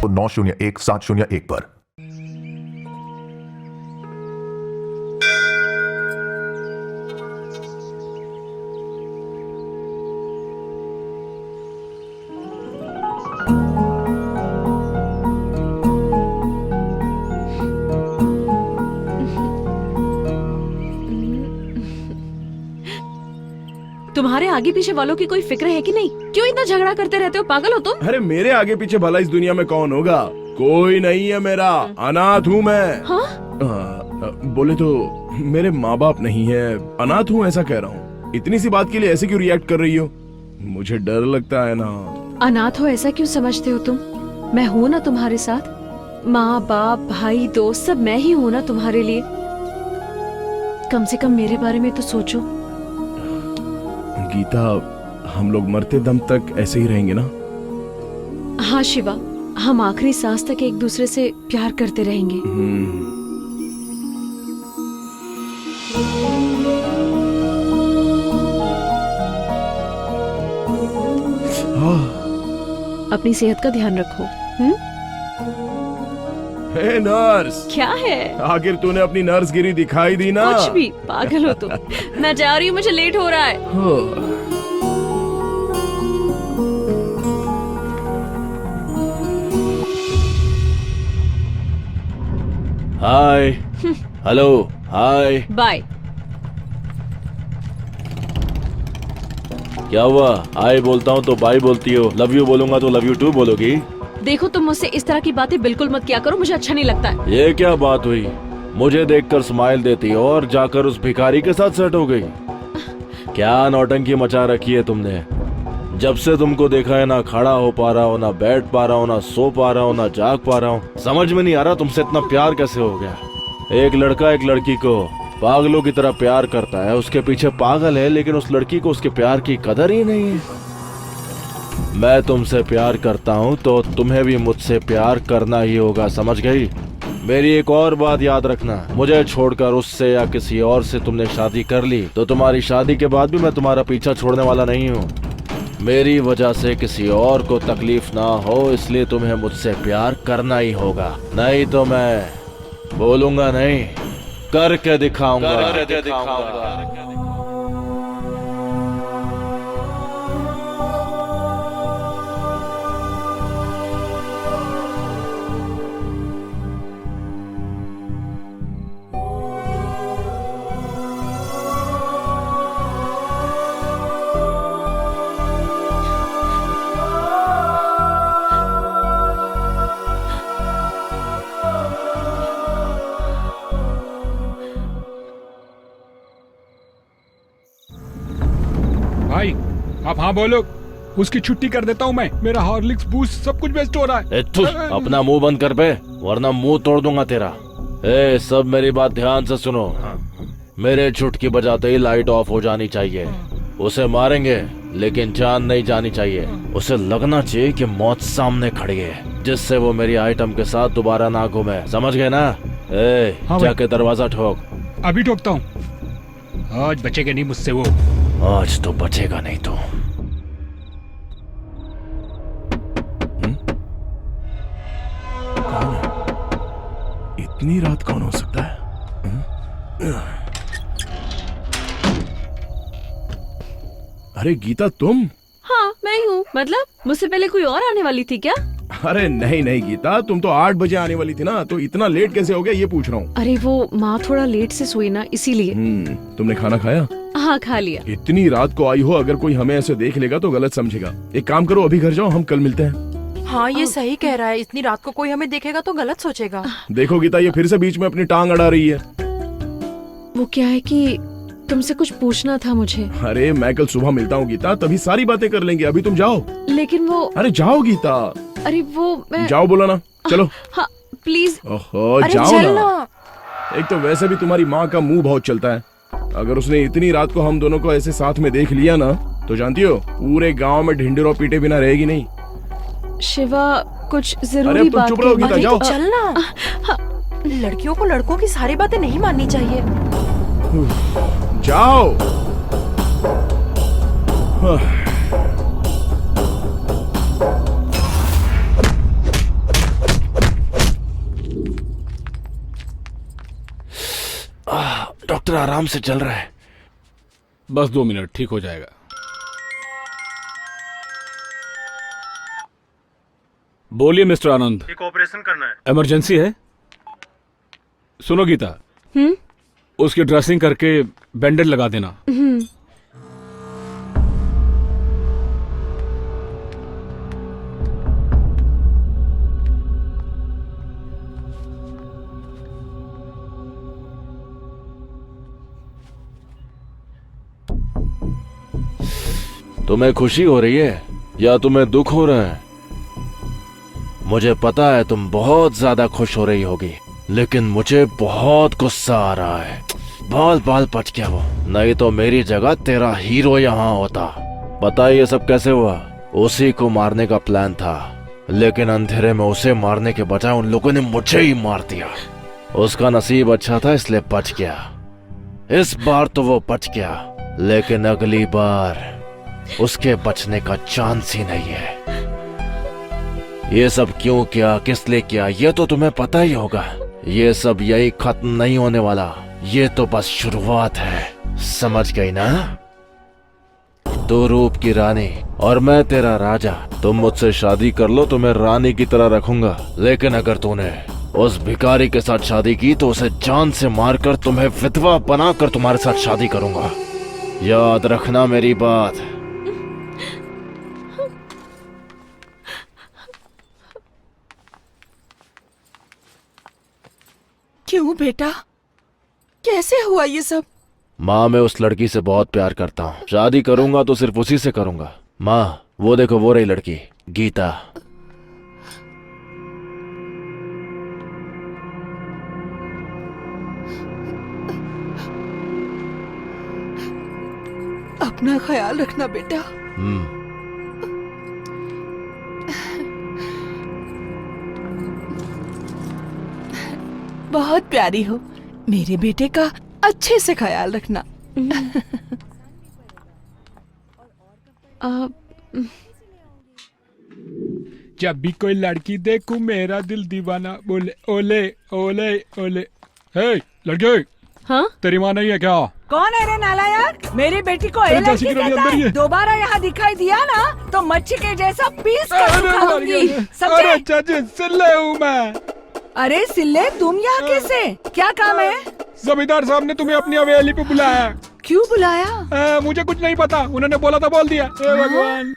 तो 901-701 पर। तुम्हारे आगे पीछे वालों की कोई फिक्र है कि नहीं? क्यों इतना झगड़ा करते रहते हो? पागल हो तुम? अरे मेरे आगे पीछे भला इस दुनिया में कौन होगा? कोई नहीं है मेरा, अनाथ हूँ मैं। हाँ? बोले तो मेरे माँ बाप नहीं है, अनाथ हूँ ऐसा कह रहा हूँ। इतनी सी बात के लिए ऐसे क्यों रिएक्ट कर रही हो? मुझे डर लगता है ना। अनाथ हो ऐसा क्यों समझते हो तुम? मैं हूँ ना तुम्हारे साथ। माँ बाप भाई दोस्त सब मैं ही हूँ ना तुम्हारे लिए। कम से कम मेरे बारे में तो सोचो। गीता, हम लोग मरते दम तक ऐसे ही रहेंगे ना? हाँ शिवा, हम आखिरी सांस तक एक दूसरे से प्यार करते रहेंगे। अपनी सेहत का ध्यान रखो। हे नर्स। क्या है? आखिर तूने अपनी नर्स गिरी दिखाई दी ना? कुछ भी, पागल हो तुम। मैं जा रही हूँ, मुझे लेट हो रहा है। हाय, हेलो, हाय, बाय। क्या हुआ? आई बोलता हूँ तो बाई बोलती हो, लव यू बोलूंगा तो लव यू टू बोलोगी? देखो तुम मुझसे इस तरह की बातें बिल्कुल मत किया करो, मुझे अच्छा नहीं लगता है। ये क्या बात हुई? मुझे देखकर स्माइल देती हो और जाकर उस भिखारी के साथ सेट हो गई। क्या नौटंकी मचा रखी है तुमने? जब से तुमको देखा है ना खड़ा हो पा रहा हूँ, ना बैठ पा रहा हूँ, ना सो पा रहा हूँ, ना जाग पा रहा हूँ। समझ में नहीं आ रहा तुमसे इतना प्यार कैसे हो गया। एक लड़का एक लड़की को पागलों की तरह प्यार करता है, उसके पीछे पागल है, लेकिन उस लड़की को उसके प्यार की कदर ही नहीं है। मैं तुमसे प्यार करता हूँ तो तुम्हें भी मुझसे प्यार करना ही होगा, समझ गई? मेरी एक और बात याद रखना, मुझे छोड़कर उससे या किसी और से तुमने शादी कर ली तो तुम्हारी शादी के बाद भी मैं तुम्हारा पीछा छोड़ने वाला नहीं हूँ। मेरी वजह से किसी और को तकलीफ ना हो, इसलिए तुम्हें मुझसे प्यार करना ही होगा, नहीं तो मैं बोलूंगा नहीं, करके दिखाऊंगा। भाई आप हाँ बोलो, उसकी छुट्टी कर देता हूँ मैं। मेरा हॉर्लिक्स बूस्ट सब कुछ वेस्ट हो रहा है। अपना मुंह बंद कर बे, वरना मुंह तोड़ दूंगा तेरा। सब मेरी बात ध्यान से सुनो। मेरे चुटकी बजाते ही लाइट ऑफ हो जानी चाहिए। उसे मारेंगे लेकिन जान नहीं जानी चाहिए। उसे लगना चाहिए कि मौत सामने खड़ी है, जिससे वो मेरी आइटम के साथ दोबारा ना घूमे, समझ गए ना? जाके दरवाजा ठोक। अभी ठोकता हूँ। आज बचेगा नहीं मुझसे वो। आज तो बचेगा नहीं तो। कौन है? इतनी रात कौन हो सकता है? अरे गीता तुम? हाँ मैं ही हूँ। मतलब मुझसे पहले कोई और आने वाली थी क्या? अरे नहीं नहीं गीता, तुम तो 8 बजे आने वाली थी ना, तो इतना लेट कैसे हो गया ये पूछ रहा हूँ। अरे वो माँ थोड़ा लेट से सोई ना, इसीलिए। तुमने खाना खाया? हाँ खा लिया। इतनी रात को आई हो, अगर कोई हमें ऐसे देख लेगा तो गलत समझेगा। एक काम करो, अभी घर जाओ, हम कल मिलते हैं। हाँ ये सही कह रहा है, इतनी रात को कोई हमें देखेगा तो गलत सोचेगा। देखो गीता, ये फिर से बीच में अपनी टांग अड़ा रही है। वो क्या है कि तुमसे कुछ पूछना था मुझे। अरे मैं कल सुबह मिलता हूँ गीता, तभी सारी बातें कर लेंगे। अभी तुम जाओ। लेकिन वो। अरे जाओ गीता। अरे वो मैं। जाओ बोला ना, चलो। हाँ प्लीज। ओहो जाओ ना। एक तो वैसे भी तुम्हारी माँ का मुंह बहुत चलता है। अगर उसने इतनी रात को हम दोनों को ऐसे साथ में देख लिया ना, तो जानती हो पूरे गांव में ढिंडोरा पीटे बिना रहेगी नहीं। शिवा कुछ जरूरी बात। चुप रहो गीता, जाओ। चलना। लड़कियों को लड़कों की सारी बातें नहीं माननी चाहिए। जाओ। डॉक्टर आराम से चल रहा है। बस 2 मिनट, ठीक हो जाएगा। बोलिए मिस्टर आनंद। एक ऑपरेशन करना है। इमरजेंसी है? सुनो गीता, उसकी ड्रेसिंग करके बैंडेज लगा देना। तुम्हें खुशी हो रही है या तुम्हें दुख हो रहा है? मुझे पता है तुम बहुत ज्यादा खुश हो रही होगी, लेकिन मुझे बहुत गुस्सा आ रहा है। बाल बाल पच गया वो, नहीं तो मेरी जगह तेरा हीरो यहाँ होता। पता है ये सब कैसे हुआ? उसी को मारने का प्लान था, लेकिन अंधेरे में उसे मारने के बजाय उन लोगों ने मुझे ही मार दिया। उसका नसीब अच्छा था इसलिए बच गया। इस बार तो वो बच गया, लेकिन अगली बार उसके बचने का चांस ही नहीं है। ये सब क्यों किया, किस लिए किया, ये तो तुम्हें पता ही होगा। ये सब यही खत्म नहीं होने वाला, ये तो बस शुरुआत है, समझ गई ना? तू रूप की रानी और मैं तेरा राजा। तुम मुझसे शादी कर लो तो मैं रानी की तरह रखूंगा, लेकिन अगर तूने उस भिखारी के साथ शादी की तो उसे जान से मारकर तुम्हें विधवा बनाकर तुम्हारे साथ शादी करूंगा। याद रखना मेरी बात। क्यों बेटा, कैसे हुआ ये सब? माँ, मैं उस लड़की से बहुत प्यार करता हूँ। शादी करूंगा तो सिर्फ उसी से करूंगा। माँ, वो देखो, वो रही लड़की, गीता। अपना ख्याल रखना बेटा। बहुत प्यारी हो, मेरे बेटे का अच्छे से ख्याल रखना। जब भी कोई लड़की देखूं मेरा दिल दीवाना बोले ओले ओले ओले। हे लड़के, हाँ? तेरी माँ नहीं है क्या? कौन है रे नालायक? मेरी बेटी को अरे एलर्जी जैसी कि कहता अंदर ही है। है। दोबारा यहाँ दिखाई दिया ना तो मच्छी के जैसा पीस कर खाऊंगी, समझे? अरे चाची, सिल्ले हूँ मैं। अरे सिल्ले, तुम यहाँ कैसे? क्या काम है? जमींदार साहब ने तुम्हें अपनी हवेली पे बुलाया। क्यों बुलाया? मुझे कुछ नहीं पता, उन्होंने बोला था बोल दिया। हे भगवान,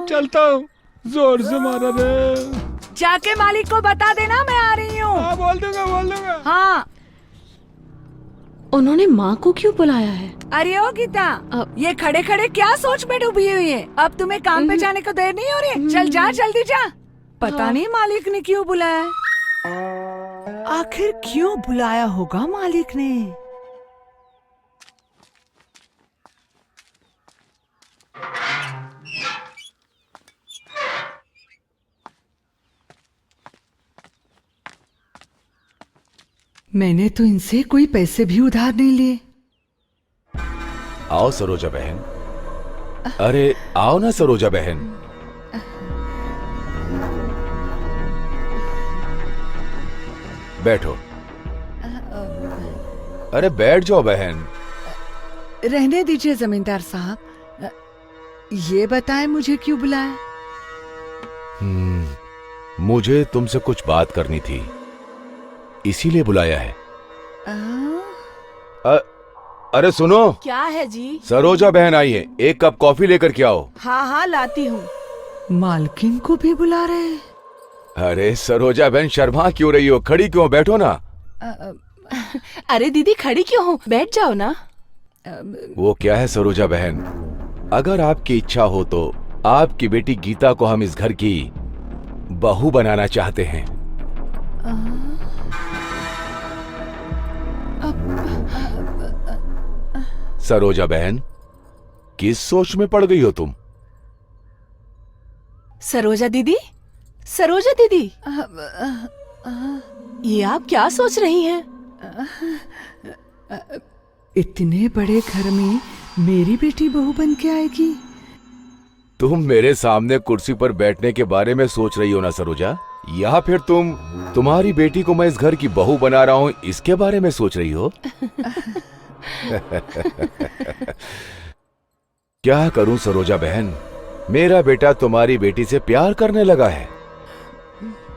चलता हूँ, जोर से मारा रे। जाके मालिक को बता देना मैं आ रही हूँ। हाँ, बोल दूंगा बोल दूंगा। हाँ। उन्होंने माँ को क्यों बुलाया है? अरे ओ गीता, ये खड़े खड़े क्या सोच में डूबी हुई है? अब तुम्हें काम पे जाने को देर नहीं हो रही? चल जा, जल्दी जा। पता नहीं मालिक ने क्यों बुलाया। आखिर क्यों बुलाया होगा मालिक ने? मैंने तो इनसे कोई पैसे भी उधार नहीं लिए। आओ सरोजा बहन। अरे आओ ना सरोजा बहन। बैठो। अरे बैठ जाओ बहन। रहने दीजिए जमींदार साहब, ये बताएं मुझे क्यों बुलाया? मुझे तुमसे कुछ बात करनी थी, इसीलिए बुलाया है। अरे सुनो। क्या है जी? सरोजा बहन आई है, एक कप कॉफी लेकर के आओ। हाँ हाँ लाती हूँ। मालकिन को भी बुला रहे? अरे सरोजा बहन, शर्मा क्यों रही हो? खड़ी क्यों? बैठो ना। अरे दीदी खड़ी क्यों हो, बैठ जाओ ना। वो क्या है सरोजा बहन, अगर आपकी इच्छा हो तो आपकी बेटी गीता को हम इस घर की बहू बनाना चाहते हैं। सरोजा बहन, किस सोच में पड़ गई हो तुम? सरोजा दीदी, सरोजा दीदी, ये आप क्या सोच रही हैं? इतने बड़े घर में मेरी बेटी बहू बन के आएगी? तुम मेरे सामने कुर्सी पर बैठने के बारे में सोच रही हो ना सरोजा, या फिर तुम्हारी बेटी को मैं इस घर की बहू बना रहा हूँ इसके बारे में सोच रही हो? क्या करूं सरोजा बहन, मेरा बेटा तुम्हारी बेटी से प्यार करने लगा है।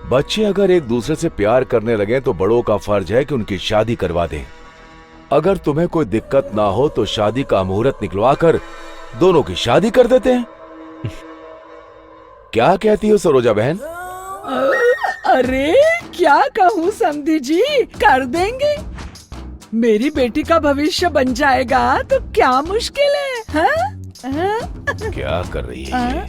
बच्चे अगर एक दूसरे से प्यार करने लगे तो बड़ों का फर्ज है कि उनकी शादी करवा दें। अगर तुम्हें कोई दिक्कत ना हो तो शादी का मुहूर्त निकलवा कर दोनों की शादी कर देते हैं। क्या कहती हो सरोजा बहन? अरे क्या कहूँ समधी जी, कर देंगे। मेरी बेटी का भविष्य बन जाएगा तो क्या मुश्किल है? हाँ? क्या कर रही है?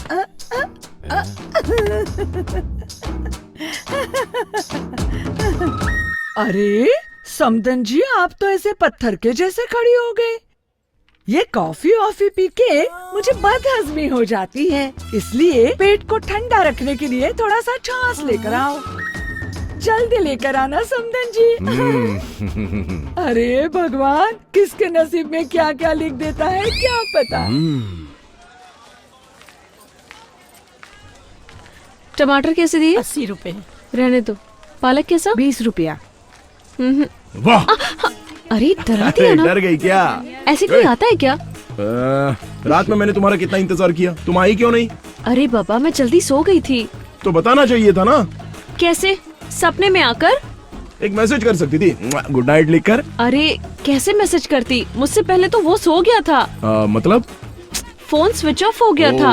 अरे समदन जी, आप तो ऐसे पत्थर के जैसे खड़ी हो गए। ये कॉफी वॉफी पी के मुझे बदहजमी हो जाती है, इसलिए पेट को ठंडा रखने के लिए थोड़ा सा छाछ लेकर आओ। जल्दी लेकर आना समदन जी। अरे भगवान, किसके नसीब में क्या क्या लिख देता है क्या पता। टमाटर कैसे दिए? 80 रुपए। रहने दो। पालक कैसा? 20 रुपया। वाह, अरे डरा दिया ना। डर गई क्या? ऐसे कोई आता है क्या? रात में मैंने तुम्हारा कितना इंतजार किया, तुम आई क्यों नहीं? अरे बाबा, मैं जल्दी सो गई थी। तो बताना चाहिए था ना। कैसे? सपने में आकर? एक मैसेज कर सकती थी, गुड नाइट लिखकर। अरे कैसे मैसेज करती? मुझसे पहले तो वो सो गया था। मतलब? फोन स्विच ऑफ हो गया था।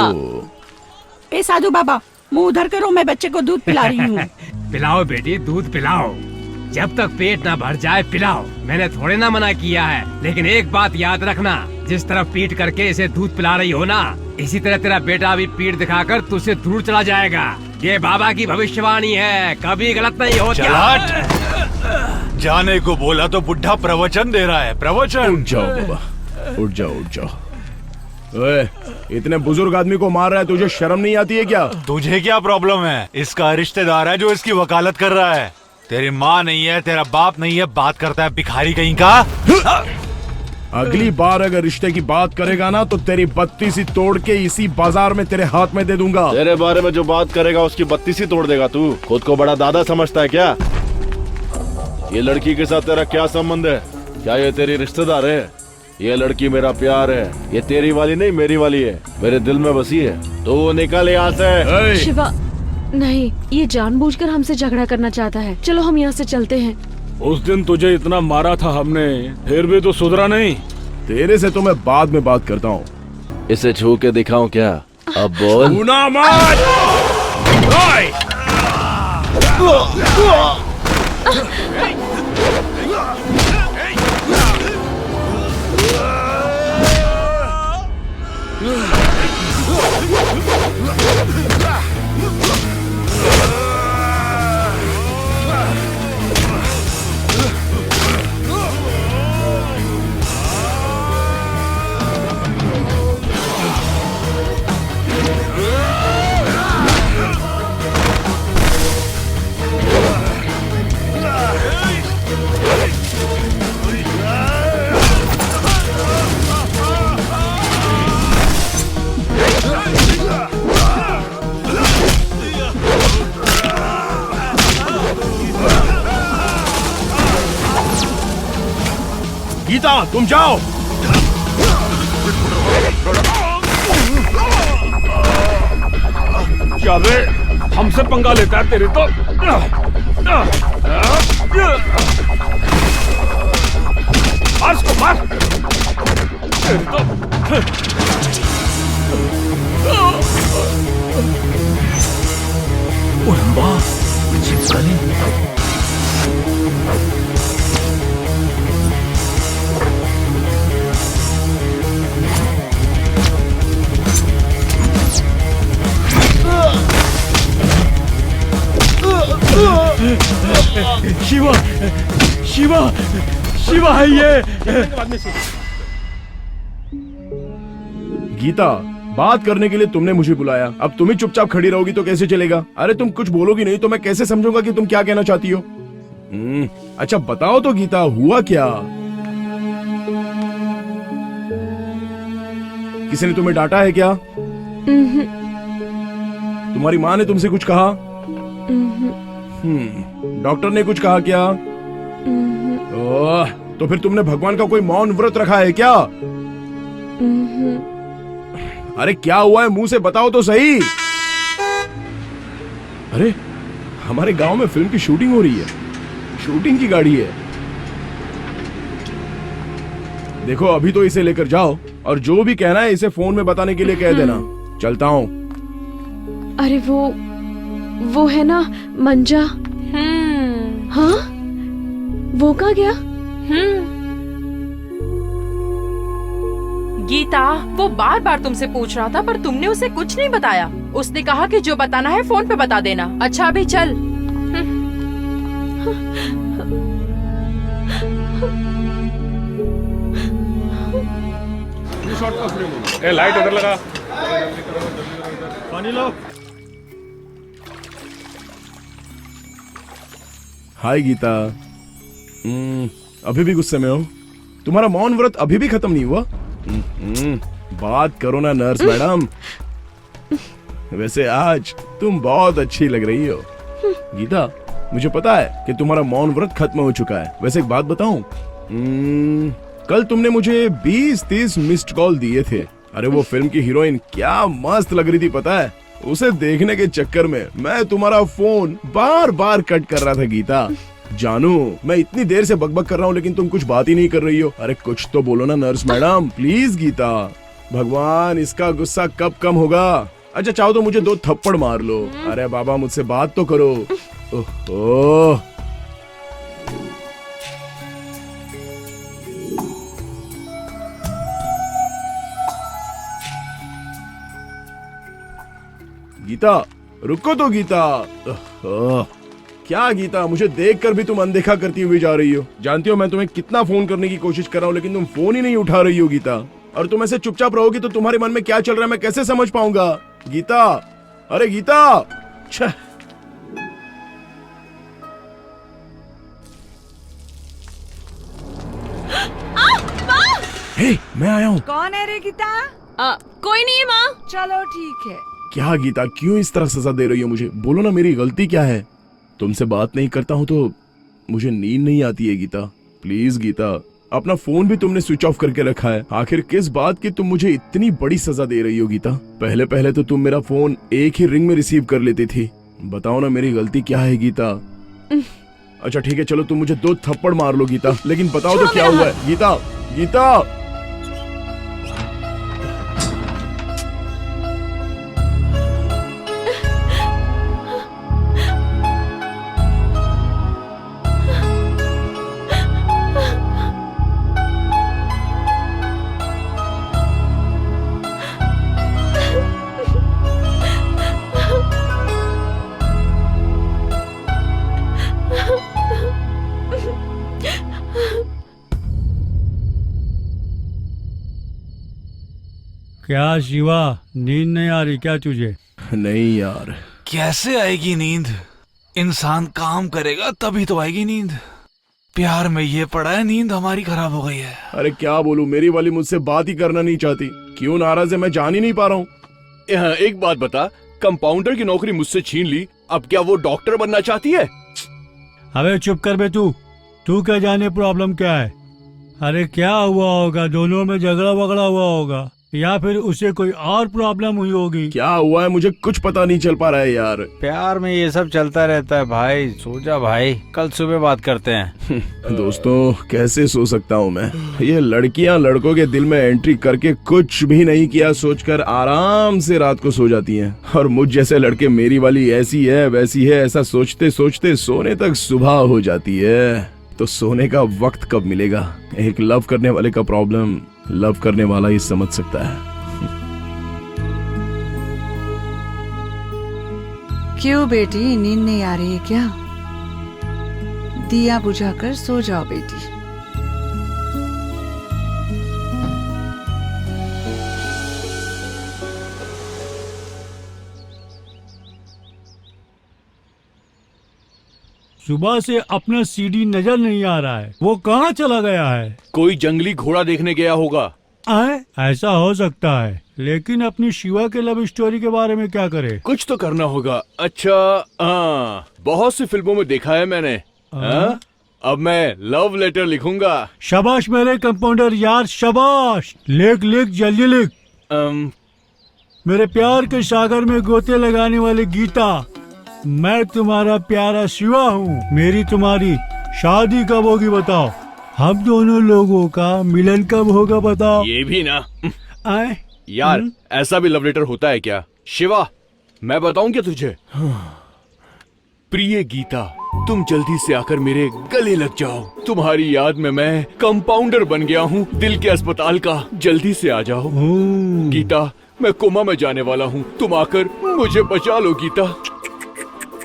ए साधु बाबा, मुंह उधर करो, मैं बच्चे को दूध पिला रही हूँ। पिलाओ बेटी, दूध पिलाओ। जब तक पेट ना भर जाए पिलाओ। मैंने थोड़े ना मना किया है, लेकिन एक बात याद रखना, जिस तरह पीट करके इसे दूध पिला रही हो ना, इसी तरह तेरा बेटा भी पीठ दिखाकर तुझसे दूर चला जाएगा। ये बाबा की भविष्यवाणी है, कभी गलत नहीं होती। जाने को बोला तो बुढ़ा प्रवचन दे रहा है। प्रवचन। उठ जाओ बाबा, उठ जाओ उठ जाओ। ओए, इतने बुजुर्ग आदमी को मार रहा है, तुझे शर्म नहीं आती है क्या? तुझे क्या प्रॉब्लम है? इसका रिश्तेदार है जो इसकी वकालत कर रहा है। तेरी माँ नहीं है, तेरा बाप नहीं है, बात करता है भिखारी कहीं का। अगली बार अगर रिश्ते की बात करेगा ना तो तेरी बत्ती सी तोड़ के इसी बाजार में तेरे हाथ में दे दूंगा। तेरे बारे में जो बात करेगा उसकी बत्ती सी तोड़ देगा तू। खुद को बड़ा दादा समझता है क्या? ये लड़की के साथ तेरा क्या संबंध है? क्या ये तेरी रिश्तेदार है? ये लड़की मेरा प्यार है, ये तेरी वाली नहीं मेरी वाली है, मेरे दिल में बसी है। तो निकल यहाँ से। शिवा, नहीं, ये जानबूझकर हमसे झगड़ा करना चाहता है। चलो हम यहाँ से चलते हैं। उस दिन तुझे इतना मारा था हमने, फिर भी तो सुधरा नहीं। तेरे से तो मैं बाद में बात करता हूँ। इसे छू के दिखाऊं क्या? अब बोल। छूना मत। गीता, तुम जाओ। क्या बे, हमसे पंगा लेता है तेरे तो। मार इसको, मार। तेरे तो शिवा, शिवा, शिवा है ये। गीता, बात करने के लिए तुमने मुझे बुलाया, अब तुम ही चुपचाप खड़ी रहोगी तो कैसे चलेगा? अरे तुम कुछ बोलोगी नहीं तो मैं कैसे समझूंगा कि तुम क्या कहना चाहती हो? अच्छा बताओ तो गीता, हुआ क्या? किसी ने तुम्हें डांटा है क्या? तुम्हारी माँ ने तुमसे कुछ कहा? डॉक्टर ने कुछ कहा क्या? ओह, तो फिर तुमने भगवान का कोई मौन व्रत रखा है क्या? अरे क्या हुआ है, मुंह से बताओ तो सही। अरे हमारे गांव में फिल्म की शूटिंग हो रही है, शूटिंग की गाड़ी है। देखो अभी तो इसे लेकर जाओ और जो भी कहना है इसे फोन में बताने के लिए कह देना। चलता हूँ। अरे वो है ना मंजा। हाँ, वो कहाँ गया? गीता, वो बार बार तुमसे पूछ रहा था पर तुमने उसे कुछ नहीं बताया। उसने कहा कि जो बताना है फोन पे बता देना। अच्छा अभी चल। ए, लाइट उधर लगा। पानी लो। हाय गीता, अभी भी गुस्से में हो? तुम्हारा मौन व्रत अभी भी खत्म नहीं हुआ? बात करो ना नर्स मैडम। वैसे आज तुम बहुत अच्छी लग रही हो। गीता, मुझे पता है कि तुम्हारा मौन व्रत खत्म हो चुका है। वैसे एक बात बताऊं, कल तुमने मुझे 20-30 मिस्ड कॉल दिए थे। अरे वो फिल्म की हीरोइन क्या मस्त लग रही थी पता है? उसे देखने के चक्कर में मैं तुम्हारा फोन बार बार कट कर रहा था। गीता जानू, मैं इतनी देर से बकबक कर रहा हूँ लेकिन तुम कुछ बात ही नहीं कर रही हो। अरे कुछ तो बोलो ना नर्स मैडम, प्लीज। गीता, भगवान इसका गुस्सा कब कम होगा? अच्छा चाहो तो मुझे 2 थप्पड़ मार लो। अरे बाबा मुझसे बात तो करो। ओह गीता रुको तो गीता। क्या गीता, मुझे देखकर भी तुम अनदेखा करती हुई जा रही हो। जानती हो मैं तुम्हें कितना फोन करने की कोशिश कर रहा हूँ, लेकिन तुम फोन ही नहीं उठा रही हो गीता। और तुम ऐसे चुपचाप रहोगी तो तुम्हारे मन में क्या चल रहा है मैं कैसे समझ पाऊंगा गीता। अरे गीता। छह। हे, मैं आया हूँ। कौन है रे गीता? कोई नहीं है माँ। चलो ठीक है। क्या गीता, क्यों इस तरह सजा दे रही हो मुझे? बोलो ना मेरी गलती क्या है? तुमसे बात नहीं करता हूँ तो मुझे नींद नहीं आती है गीता। प्लीज गीता, अपना फोन भी तुमने स्विच ऑफ करके रखा है। आखिर किस बात की तुम मुझे इतनी बड़ी सजा दे रही हो गीता? पहले पहले तो तुम मेरा फोन एक ही रिंग में रिसीव कर लेती थी। बताओ ना मेरी गलती क्या है गीता? अच्छा ठीक है, चलो तुम मुझे 2 थप्पड़ मार लो गीता, लेकिन बताओ तो क्या हुआ है गीता? गीता क्या शिवा, नींद नहीं आ रही क्या तुझे? नहीं यार। कैसे आएगी नींद? इंसान काम करेगा तभी तो आएगी नींद। प्यार में ये पड़ा है, नींद हमारी खराब हो गई है। अरे क्या बोलूं, मेरी वाली मुझसे बात ही करना नहीं चाहती। क्यों नाराज है मैं जान ही नहीं पा रहा हूँ। एक बात बता, कंपाउंडर की नौकरी मुझसे छीन ली, अब क्या वो डॉक्टर बनना चाहती है? अबे चुप कर बे तू क्या जाने प्रॉब्लम क्या है? अरे क्या हुआ होगा, दोनों में झगड़ा वगड़ा हुआ होगा या फिर उसे कोई और प्रॉब्लम हुई होगी। क्या हुआ है मुझे कुछ पता नहीं चल पा रहा है यार। प्यार में ये सब चलता रहता है भाई। सो जा भाई, कल सुबह बात करते हैं। दोस्तों कैसे सो सकता हूँ मैं? ये लड़कियाँ लड़कों के दिल में एंट्री करके कुछ भी नहीं किया सोचकर आराम से रात को सो जाती हैं, और मुझ जैसे लड़के मेरी वाली ऐसी है वैसी है ऐसा सोचते सोचते सोने तक सुबह हो जाती है। तो सोने का वक्त कब मिलेगा? एक लव करने वाले का प्रॉब्लम लव करने वाला ही समझ सकता है। क्यों बेटी, नींद नहीं आ रही है क्या? दिया बुझाकर सो जाओ बेटी। सुबह से अपना सीडी नजर नहीं आ रहा है, वो कहाँ चला गया है? कोई जंगली घोड़ा देखने गया होगा। ऐसा हो सकता है, लेकिन अपनी शिवा के लव स्टोरी के बारे में क्या करे? कुछ तो करना होगा। अच्छा बहुत सी फिल्मों में देखा है मैंने। अब मैं लव लेटर लिखूंगा। शाबाश मेरे कंपाउंडर यार, शाबाश। लिख लिख जल्दी लिख। मेरे प्यार के सागर में गोते लगाने वाली गीता, मैं तुम्हारा प्यारा शिवा हूँ। मेरी तुम्हारी शादी कब होगी बताओ? हम दोनों लोगों का मिलन कब होगा बताओ? ये भी ना आए? यार ऐसा भी लव लेटर होता है क्या? शिवा मैं बताऊं क्या तुझे? प्रिय गीता, तुम जल्दी से आकर मेरे गले लग जाओ। तुम्हारी याद में मैं कंपाउंडर बन गया हूँ दिल के अस्पताल का। जल्दी से आ जाओ गीता, मैं कोमा में जाने वाला हूँ। तुम आकर मुझे बचा लो गीता।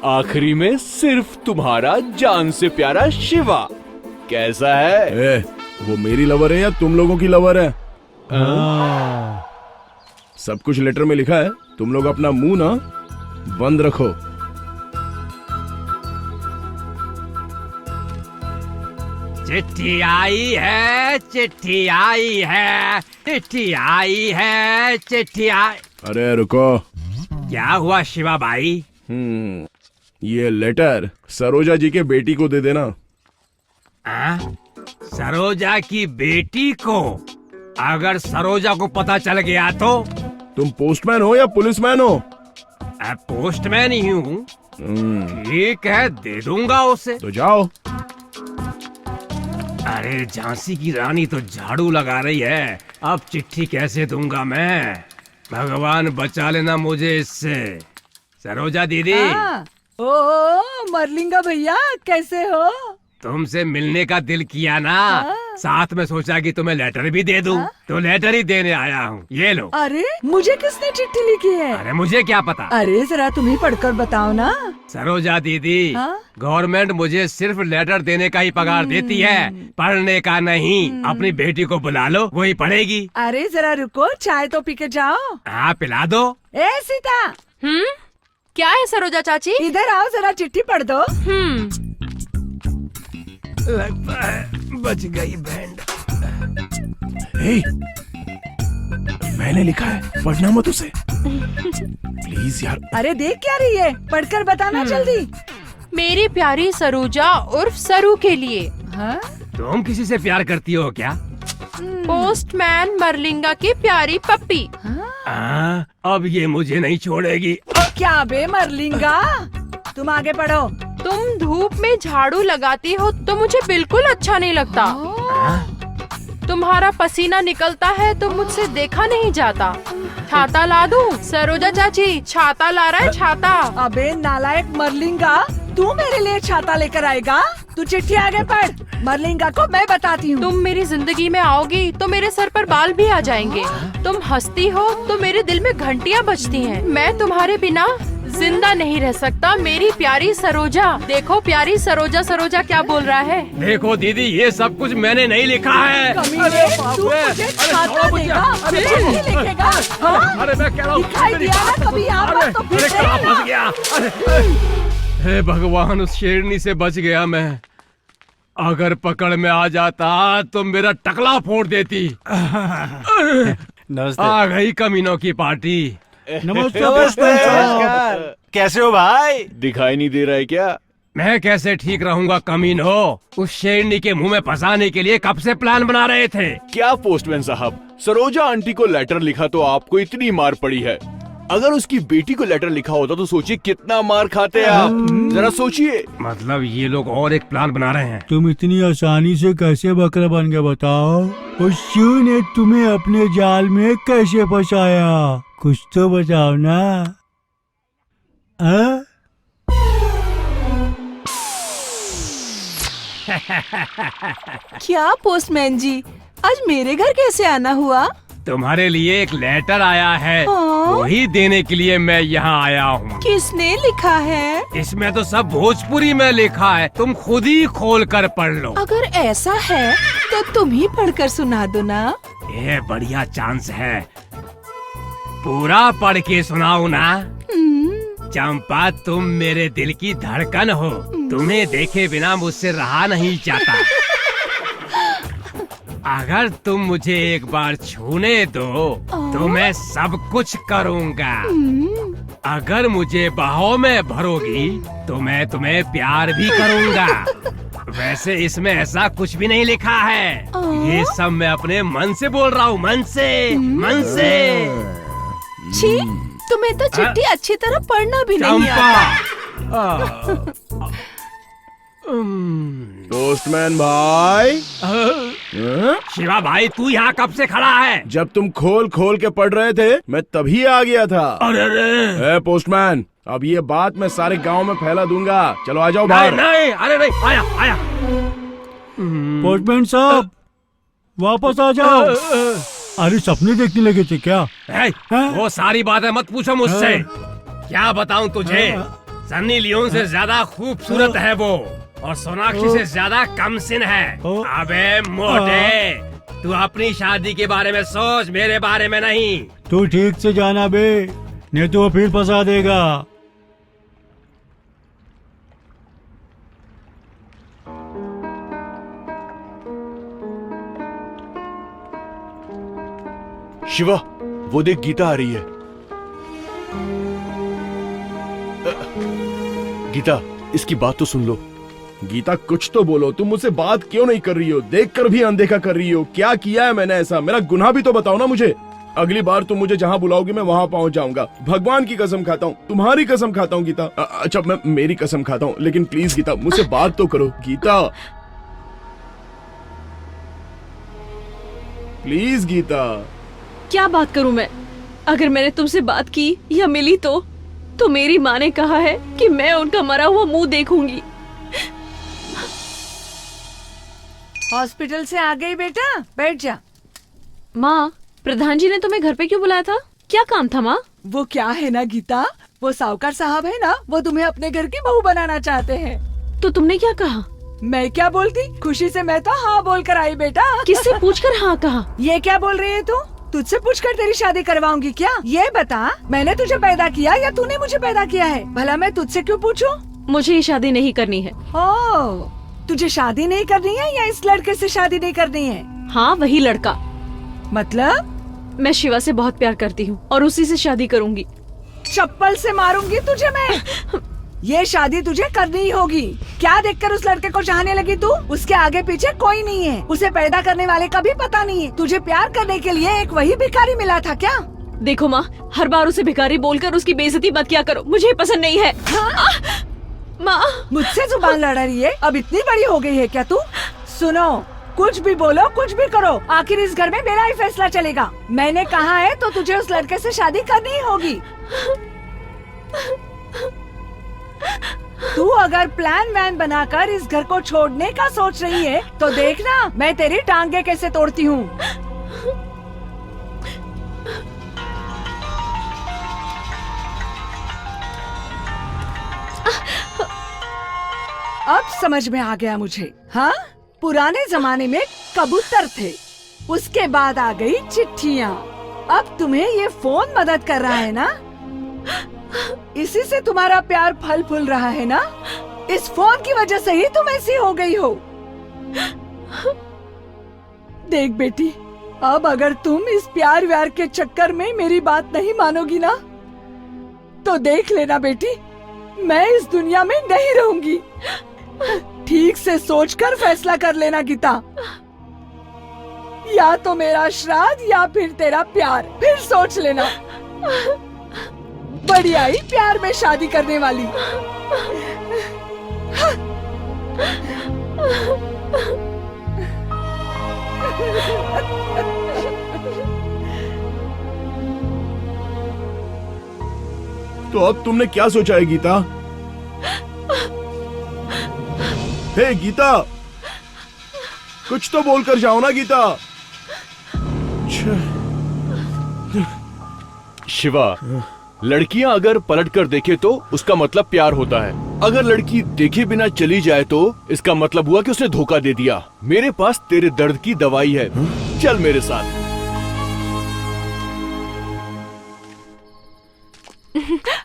आखिरी में सिर्फ तुम्हारा जान से प्यारा शिवा। कैसा है? वो मेरी लवर है या तुम लोगों की लवर है? सब कुछ लेटर में लिखा है, तुम लोग अपना मुंह ना बंद रखो। चिट्ठी आई है, चिट्ठी आई है, चिट्ठी आई है, चिट्ठी आई। अरे रुको। क्या हुआ शिवा भाई? ये लेटर सरोजा जी के बेटी को दे देना। सरोजा की बेटी को? अगर सरोजा को पता चल गया तो? तुम पोस्टमैन हो या पुलिसमैन हो? पोस्टमैन ही हूँ। ठीक है, दे दूंगा उसे। तो जाओ। अरे झांसी की रानी तो झाड़ू लगा रही है, अब चिट्ठी कैसे दूंगा मैं? भगवान बचा लेना मुझे इससे। सरोजा दीदी। ओ मरलिंगा भैया, कैसे हो? तुमसे मिलने का दिल किया ना, साथ में सोचा कि तुम्हें लेटर भी दे दूं, तो लेटर ही देने आया हूँ। ये लो। अरे मुझे किसने चिट्ठी लिखी है? अरे मुझे क्या पता। अरे जरा तुम ही पढ़कर बताओ ना। सरोजा दीदी, गवर्नमेंट मुझे सिर्फ लेटर देने का ही पगार देती है, पढ़ने का नहीं। अपनी बेटी को बुला लो, वही पढ़ेगी। अरे जरा रुको, चाय तो पी के जाओ। हाँ पिला दो। ए सीता। क्या है सरोजा चाची? इधर आओ, जरा चिट्ठी पढ़ दो। लगता है बच गई बैंड। मैंने लिखा है, पढ़ना मत उसे प्लीज यार। अरे देख क्या रही है, पढ़कर बताना जल्दी। मेरी प्यारी सरोजा उर्फ सरू के लिए। तुम किसी से प्यार करती हो क्या? पोस्टमैन मरलिंगा की प्यारी पप्पी। अब ये मुझे नहीं छोड़ेगी। क्या बे मरलिंगा, तुम आगे पढ़ो। तुम धूप में झाड़ू लगाती हो तो मुझे बिल्कुल अच्छा नहीं लगता। तुम्हारा पसीना निकलता है तो मुझसे देखा नहीं जाता। छाता ला दूं? सरोजा चाची छाता ला रहा है, छाता। अबे नालायक मरलिंगा, तू मेरे लिए छाता लेकर आएगा? तू चिट्ठी आगे पढ़, मरलिंगा को मैं बताती हूँ। तुम मेरी जिंदगी में आओगी तो मेरे सर पर बाल भी आ जाएंगे। तुम हंसती हो तो मेरे दिल में घंटियाँ बजती हैं। मैं तुम्हारे बिना जिंदा नहीं रह सकता मेरी प्यारी सरोजा। देखो प्यारी सरोजा, सरोजा क्या बोल रहा है। देखो दीदी, ये सब कुछ मैंने नहीं लिखा है। कमीने, तू मुझे छाता देगा, मुझे नहीं लिखेगा। अरे मैं कह रहा हूँ, दिखाई दिया ना कभी यहाँ पर तो फिर फंस गया। हे भगवान, उस शेरनी से बच गया मैं। अगर पकड़ में आ जाता तो मेरा टकला फोड़ देती। आ गई कमीनों की पार्टी। नमस्कार। कैसे हो भाई? दिखाई नहीं दे रहा है क्या? मैं कैसे ठीक रहूंगा कमीनो? उस शेरनी के मुंह में फंसाने के लिए कब से प्लान बना रहे थे। क्या पोस्टमैन साहब, सरोजा आंटी को लेटर लिखा तो आपको इतनी मार पड़ी है। अगर उसकी बेटी को लेटर लिखा होता तो सोचिए कितना मार खाते आप। जरा सोचिए। मतलब ये लोग और एक प्लान बना रहे हैं। तुम इतनी आसानी से कैसे बकरा बन गए बताओ? उस शू ने तुम्हें अपने जाल में कैसे फंसाया? कुछ तो बताओ ना। क्या पोस्टमैन जी, आज मेरे घर कैसे आना हुआ? तुम्हारे लिए एक लेटर आया है, वही देने के लिए मैं यहाँ आया हूँ। किसने लिखा है? इसमें तो सब भोजपुरी में लिखा है, तुम खुद ही खोल कर पढ़ लो। अगर ऐसा है तो तुम ही पढ़कर सुना दो ना। ये बढ़िया चांस है, पूरा पढ़ के सुनाओ ना। चंपा, तुम मेरे दिल की धड़कन हो, तुम्हें देखे बिना मुझसे रहा नहीं जाता। अगर तुम मुझे एक बार छूने दो तो मैं सब कुछ करूँगा। अगर मुझे बाहों में भरोगी तो मैं तुम्हें प्यार भी करूँगा। वैसे इसमें ऐसा कुछ भी नहीं लिखा है, ये सब मैं अपने मन से बोल रहा हूँ, मन से, मन से। छी, तुम्हें तो चिट्ठी अच्छी तरह पढ़ना भी नहीं आता। पोस्टमैन भाई। शिवा भाई, तू यहाँ कब से खड़ा है? जब तुम खोल खोल के पढ़ रहे थे मैं तभी आ गया था। अरे पोस्टमैन, अब ये बात मैं सारे गांव में फैला दूंगा। चलो आ जाओ बाहर। नहीं, अरे नहीं, आया आया। पोस्टमैन साहब वापस आ जाओ। अरे सपने देखने लगे थे क्या? वो सारी बातें मत पूछो मुझसे। क्या बताऊं तुझे, सन्नी लियोन से ज्यादा खूबसूरत है वो, और सोनाक्षी से ज्यादा कम सिन है। अबे मोटे, तू अपनी शादी के बारे में सोच, मेरे बारे में नहीं। तू ठीक से जाना बे, नहीं तो वो फिर फंसा देगा। शिवा, वो देख गीता आ रही है। गीता, इसकी बात तो सुन लो। गीता कुछ तो बोलो, तुम मुझसे बात क्यों नहीं कर रही हो? देखकर भी अनदेखा कर रही हो। क्या किया है मैंने ऐसा? मेरा गुनाह भी तो बताओ ना मुझे। अगली बार तुम मुझे जहाँ बुलाओगी मैं वहाँ पहुँच जाऊंगा। भगवान की कसम खाता हूँ, तुम्हारी कसम खाता हूँ गीता। अच्छा, मैं मेरी कसम खाता हूँ, लेकिन प्लीज गीता मुझसे बात तो करो। गीता प्लीज गीता। क्या बात करूं मैं? अगर मैंने तुमसे बात की या मिली तो मेरी माँ ने कहा है कि मैं उनका मरा हुआ मुंह देखूंगी। हॉस्पिटल से आ गई बेटा, बैठ जा। माँ, प्रधान जी ने तुम्हें घर पे क्यों बुलाया था? क्या काम था माँ? वो क्या है ना गीता, वो साहूकार साहब है ना, वो तुम्हें अपने घर की बहू बनाना चाहते हैं। तो तुमने क्या कहा? मैं क्या बोलती, खुशी से मैं तो हाँ बोल कर आई बेटा। किससे पूछकर हाँ कहा? ये क्या बोल रही है तू? तुझसे पूछकर तेरी शादी करवाऊंगी क्या? ये बता, मैंने तुझे पैदा किया या तूने मुझे पैदा किया है? भला मैं तुझसे क्यों पूछूं? मुझे ये शादी नहीं करनी है। ओ, तुझे शादी नहीं करनी है या इस लड़के से शादी नहीं करनी है? हाँ, वही लड़का। मतलब? मैं शिवा से बहुत प्यार करती हूँ और उसी से शादी करूँगी। चप्पल से मारूंगी तुझे मैं। ये शादी तुझे करनी ही होगी। क्या देखकर उस लड़के को चाहने लगी तू? उसके आगे पीछे कोई नहीं है, उसे पैदा करने वाले का भी पता नहीं है। तुझे प्यार करने के लिए एक वही भिखारी मिला था क्या? देखो माँ, हर बार उसे भिखारी बोलकर उसकी बेइज्जती मत किया करो, मुझे पसंद नहीं है। माँ, मुझसे जुबान लड़ा रही है? अब इतनी बड़ी हो गई है क्या तू? सुनो, कुछ भी बोलो, कुछ भी करो, आखिर इस घर में मेरा ही फैसला चलेगा। मैंने कहा है तो तुझे उस लड़के से शादी करनी ही होगी। तू अगर प्लान वैन बनाकर इस घर को छोड़ने का सोच रही है तो देखना मैं तेरी टांगे कैसे तोड़ती हूँ। अब समझ में आ गया मुझे। हाँ, पुराने जमाने में कबूतर थे, उसके बाद आ गई चिट्ठियाँ, अब तुम्हें ये फोन मदद कर रहा है ना? इसी से तुम्हारा प्यार फल फूल रहा है ना? इस फोन की वजह से ही तुम ऐसी हो गई हो। देख बेटी, अब अगर तुम इस प्यार व्यार के चक्कर में मेरी बात नहीं मानोगी ना, तो देख लेना बेटी, मैं इस दुनिया में नहीं रहूंगी। ठीक से सोचकर फैसला कर लेना गीता, या तो मेरा श्राद्ध या फिर तेरा प्यार, फिर सोच लेना। बड़ी आई प्यार में शादी करने वाली। तो अब तुमने क्या सोचा है गीता? हे गीता, कुछ तो बोलकर जाओ ना गीता। शिवा, लड़कियां अगर पलट कर देखे तो उसका मतलब प्यार होता है। अगर लड़की देखे बिना चली जाए तो इसका मतलब हुआ कि उसने धोखा दे दिया। मेरे पास तेरे दर्द की दवाई है, चल मेरे साथ।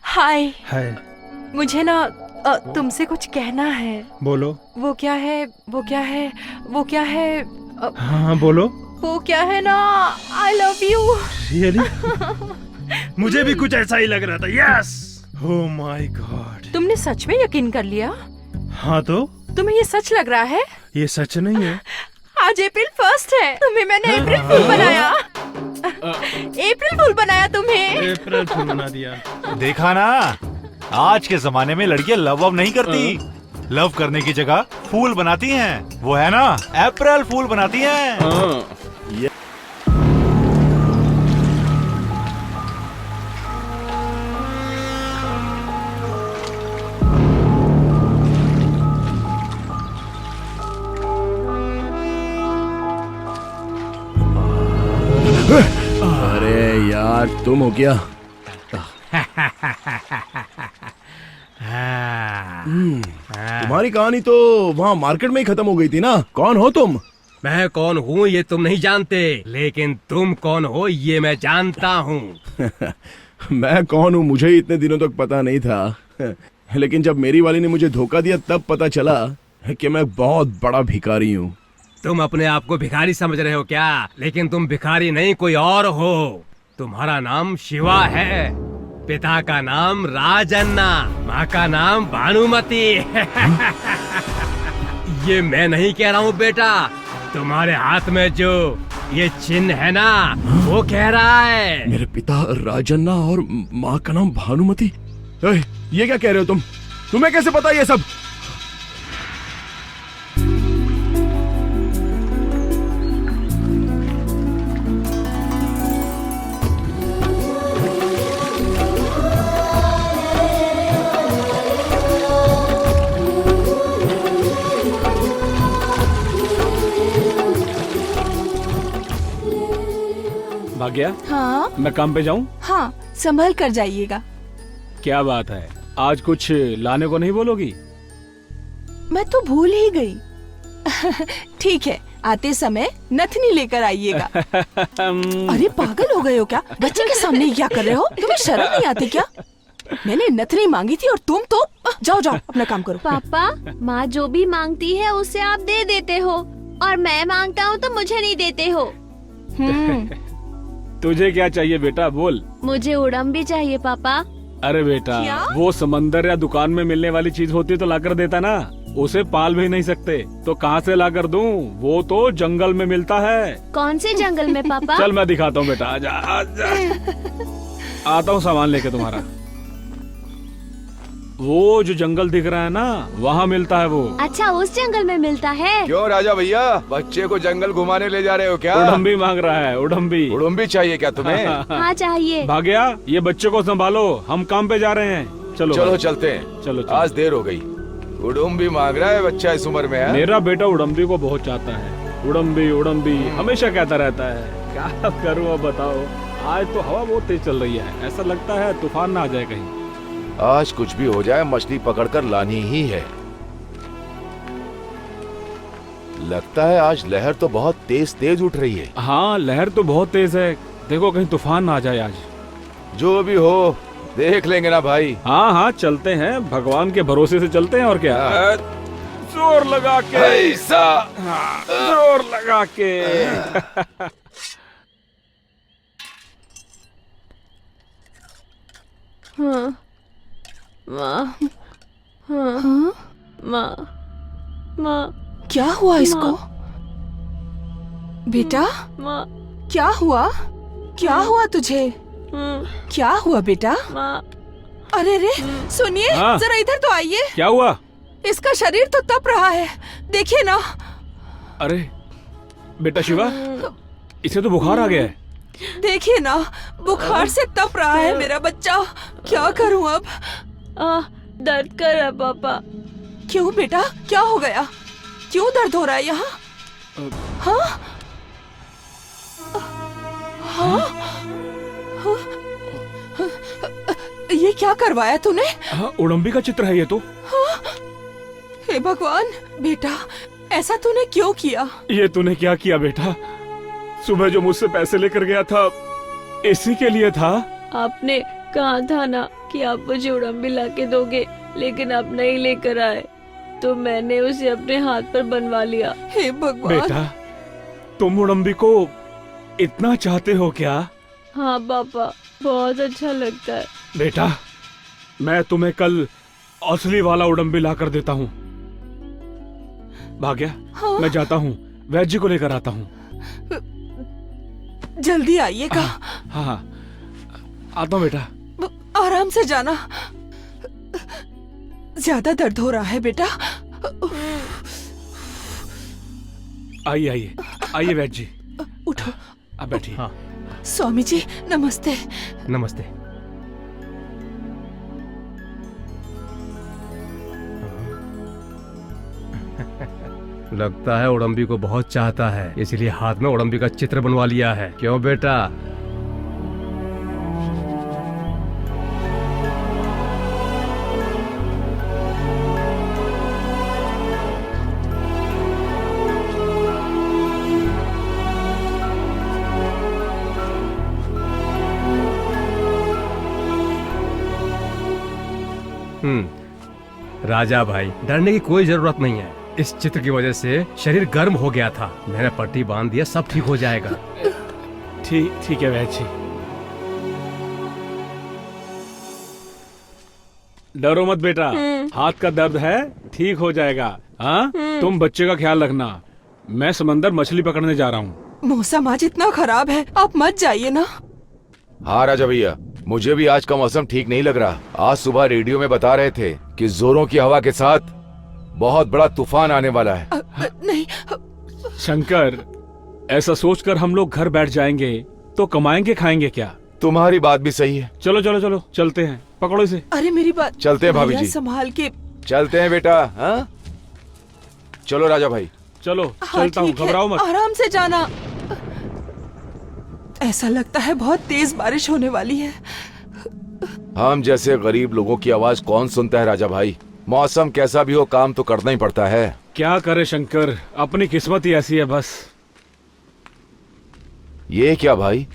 हाय। हाय। मुझे ना तुमसे कुछ कहना है। बोलो। वो क्या है, वो क्या है, वो क्या है? हाँ बोलो। वो क्या है ना, आई लव यू। रियली? मुझे भी कुछ ऐसा ही लग रहा था। यस। Oh my God. तुमने सच में यकीन कर लिया? हाँ तो? तुम्हें ये सच लग रहा है? ये सच नहीं है। आज अप्रैल 1 है, तुम्हें मैंने अप्रैल फूल बनाया। अप्रैल फूल बनाया तुम्हें। अप्रैल फूल बना दिया। देखा ना, आज के जमाने में लड़कियां लव अब नहीं करती, लव करने की जगह फूल बनाती हैं। वो है ना, अप्रैल फूल बनाती हैं। अरे यार, तुम हो क्या? तुम्हारी कहानी तो वहाँ मार्केट में ही खत्म हो गई थी ना। कौन हो तुम? मैं कौन हूँ ये तुम नहीं जानते, लेकिन तुम कौन हो ये मैं जानता हूँ। मैं कौन हूँ मुझे ही इतने दिनों तक पता नहीं था, लेकिन जब मेरी वाली ने मुझे धोखा दिया तब पता चला कि मैं बहुत बड़ा भिखारी हूँ। तुम अपने आप को भिखारी समझ रहे हो क्या? लेकिन तुम भिखारी नहीं, कोई और हो। तुम्हारा नाम शिवा है, पिता का नाम राजन्ना, माँ का नाम भानुमति। ये मैं नहीं कह रहा हूँ बेटा, तुम्हारे हाथ में जो ये चिन्ह है ना, वो कह रहा है। मेरे पिता राजन्ना और माँ का नाम भानुमति। ये क्या कह रहे हो तुम? तुम्हें कैसे पता ये सब? भाग्या, हाँ मैं काम पे जाऊं? हाँ, संभल कर जाइएगा। क्या बात है, आज कुछ लाने को नहीं बोलोगी? मैं तो भूल ही गई। ठीक है, आते समय नथनी लेकर आइएगा। अरे पागल हो गए हो क्या? बच्चे के सामने ही क्या कर रहे हो? तुम्हें शर्म नहीं आती क्या? मैंने नथनी मांगी थी और तुम तो जाओ जाओ अपना काम करो। पापा, माँ जो भी मांगती है उसे आप दे देते हो और मैं मांगता हूँ तो मुझे नहीं देते हो। तुझे क्या चाहिए बेटा, बोल। मुझे उड़म भी चाहिए पापा। अरे बेटा, क्या? वो समंदर या दुकान में मिलने वाली चीज होती तो लाकर देता ना। उसे पाल भी नहीं सकते तो कहाँ से लाकर दूं? वो तो जंगल में मिलता है। कौन से जंगल में पापा? चल मैं दिखाता हूँ बेटा, आजा आजा। आता हूँ सामान लेके तुम्हारा। वो जो जंगल दिख रहा है ना, वहाँ मिलता है वो। अच्छा, उस जंगल में मिलता है। क्यों राजा भैया, बच्चे को जंगल घुमाने ले जा रहे हो क्या? उड़म्बी मांग रहा है, उड़म्बी। उड़म्बी चाहिए क्या तुम्हें? हाँ चाहिए। भाग्या, ये बच्चे को संभालो, हम काम पे जा रहे हैं। चलो चलो चलते हैं। चलो। आज देर हो गई। उड़म्बी मांग रहा है बच्चा इस उम्र में। मेरा बेटा उड़म्बी को बहुत चाहता है। उड़म्बी उड़म्बी हमेशा कहता रहता है। क्या करूँ अब बताओ। आज तो हवा बहुत तेज चल रही है, ऐसा लगता है तूफान ना आ जाए कहीं। आज कुछ भी हो जाए, मछली पकड़कर लानी ही है। लगता है आज लहर तो बहुत तेज तेज उठ रही है। हाँ, लहर तो बहुत तेज है। देखो कहीं तूफान ना आ जाए आज। जो भी हो देख लेंगे ना भाई। हाँ हाँ, चलते हैं, भगवान के भरोसे से चलते हैं। और क्या, जोर लगा के। हाँ, जोर लगा के। हाँ माँ, हाँ माँ, माँ। क्या हुआ इसको? बेटा, माँ, क्या हुआ? क्या हुआ तुझे? क्या हुआ बेटा? अरे रे, सुनिए, हाँ। जरा इधर तो आइए। क्या हुआ? इसका शरीर तो तप रहा है, देखिए ना। अरे बेटा शिवा, इसे तो बुखार आ गया है। देखिए ना, बुखार से तप रहा है मेरा बच्चा। क्या करूं अब? दर्द कर रहा पापा। क्यों बेटा, क्या हो गया? क्यों दर्द हो रहा है यहाँ? हाँ? हाँ? ये क्या करवाया तूने? हाँ, उड़म्बी का चित्र है ये तो। हाँ? हे भगवान, बेटा ऐसा तूने क्यों किया? ये तूने क्या किया बेटा? सुबह जो मुझसे पैसे लेकर गया था, इसी के लिए था। आपने कहा था ना कि आप मुझे उड़म्बी ला के दोगे, लेकिन आप नहीं लेकर आए, तो मैंने उसे अपने हाथ पर बनवा लिया। हे भगवान। बेटा, तुम उड़म्बी को इतना चाहते हो क्या? हाँ पापा, बहुत अच्छा लगता है। बेटा, मैं तुम्हें कल असली वाला उड़म्बी ला कर देता हूँ। भाग्या, हाँ? मैं जाता हूँ, वैद्य जी को लेकर आता हूँ। जल्दी आइएगा। हाँ हाँ, आता हूँ बेटा। आराम से जाना, ज्यादा दर्द हो रहा है बेटा। आइए आइए आइए वैद्य जी, उठो। आप बैठिए। हाँ। स्वामी जी नमस्ते। नमस्ते। लगता है उड़म्बी को बहुत चाहता है, इसलिए हाथ में उड़म्बी का चित्र बनवा लिया है। क्यों बेटा? राजा भाई, डरने की कोई जरूरत नहीं है। इस चित्र की वजह से शरीर गर्म हो गया था, मैंने पट्टी बांध दिया, सब ठीक हो जाएगा। ठीक है वैद्य जी। डरो मत बेटा, हाथ का दर्द है, ठीक हो जाएगा। हाँ, तुम बच्चे का ख्याल रखना। मैं समंदर मछली पकड़ने जा रहा हूँ। मौसम आज इतना खराब है, आप मत जाइए ना। हाँ राजा भैया, मुझे भी आज का मौसम ठीक नहीं लग रहा। आज सुबह रेडियो में बता रहे थे कि जोरों की हवा के साथ बहुत बड़ा तूफान आने वाला है। नहीं शंकर, ऐसा सोचकर हम लोग घर बैठ जाएंगे तो कमाएंगे खाएंगे क्या? तुम्हारी बात भी सही है। चलो चलो चलो, चलते हैं, पकड़ो इसे। अरे मेरी बात। चलते हैं भाभी जी। संभाल के। चलते हैं बेटा। हाँ, चलो राजा भाई। चलो हाँ, चलता हूँ, ठीक है, घबराओ मत। आराम से जाना। ऐसा लगता है बहुत तेज बारिश होने वाली है। हम जैसे गरीब लोगों की आवाज कौन सुनता है राजा भाई? मौसम कैसा भी हो, काम तो करना ही पड़ता है। क्या करे शंकर, अपनी किस्मत ही ऐसी है बस। ये क्या भाई,